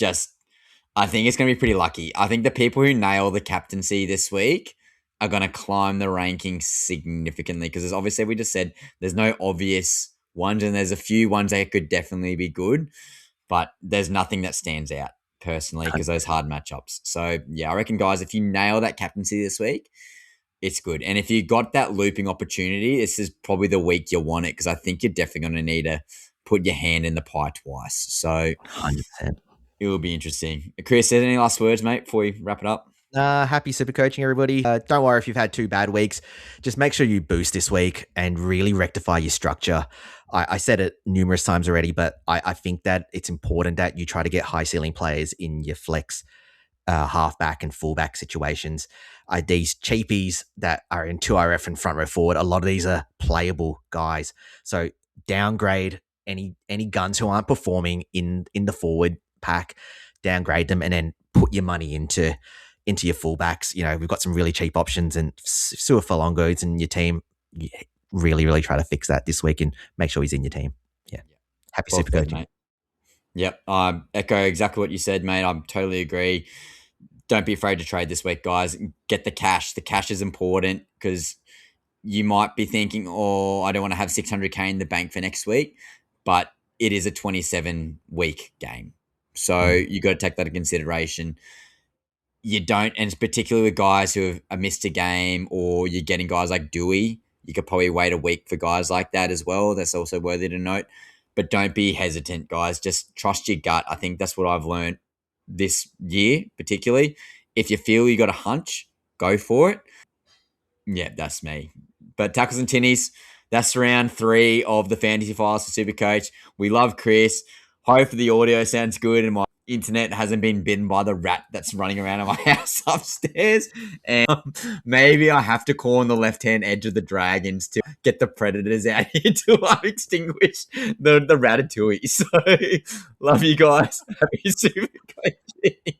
going to be pretty lucky. I think the people who nail the captaincy this week are going to climb the rankings significantly because obviously we just said there's no obvious ones and there's a few ones that could definitely be good. but there's nothing that stands out personally because those hard matchups. So yeah, I reckon, guys, if you nail that captaincy this week, it's good. And if you got that looping opportunity, this is probably the week you want it because I think you're definitely going to need to put your hand in the pie twice. So 100%. it will be interesting. Chris, any last words, mate, before we wrap it up? Happy super coaching, everybody. Don't worry if you've had 2 bad weeks. Just make sure you boost this week and really rectify your structure. I said it numerous times already, but I think that it's important that you try to get high ceiling players in your flex halfback and fullback situations. These cheapies that are in 2RF and front row forward, a lot of these are playable guys. So downgrade any guns who aren't performing in the forward pack, downgrade them, and then put your money into your fullbacks. You know, we've got some really cheap options, and Sua Falongo's in your team. You really try to fix that this week and make sure he's in your team. Yeah. Happy Well super said, coaching. mate. Yep. I echo exactly what you said, mate. I totally agree. Don't be afraid to trade this week, guys. Get the cash. The cash is important because you might be thinking, oh, I don't want to have 600K in the bank for next week, but it is a 27-week game. So you got to take that into consideration. You don't, and it's particularly with guys who have missed a game, or you're getting guys like Dewey. You could probably wait a week for guys like that as well. That's also worthy to note. But don't be hesitant, guys. Just trust your gut. I think that's what I've learned this year, particularly. If you feel you got a hunch, go for it. Yeah, that's me. But Tackles and Tinnies, that's round 3 of the Fantasy Files for Supercoach. We love Chris. Hopefully the audio sounds good and my internet hasn't been bitten by the rat that's running around in my house upstairs. And maybe I have to call on the left-hand edge of the dragons to get the predators out here to extinguish the ratatouille. So love you guys. Happy Supercoaching.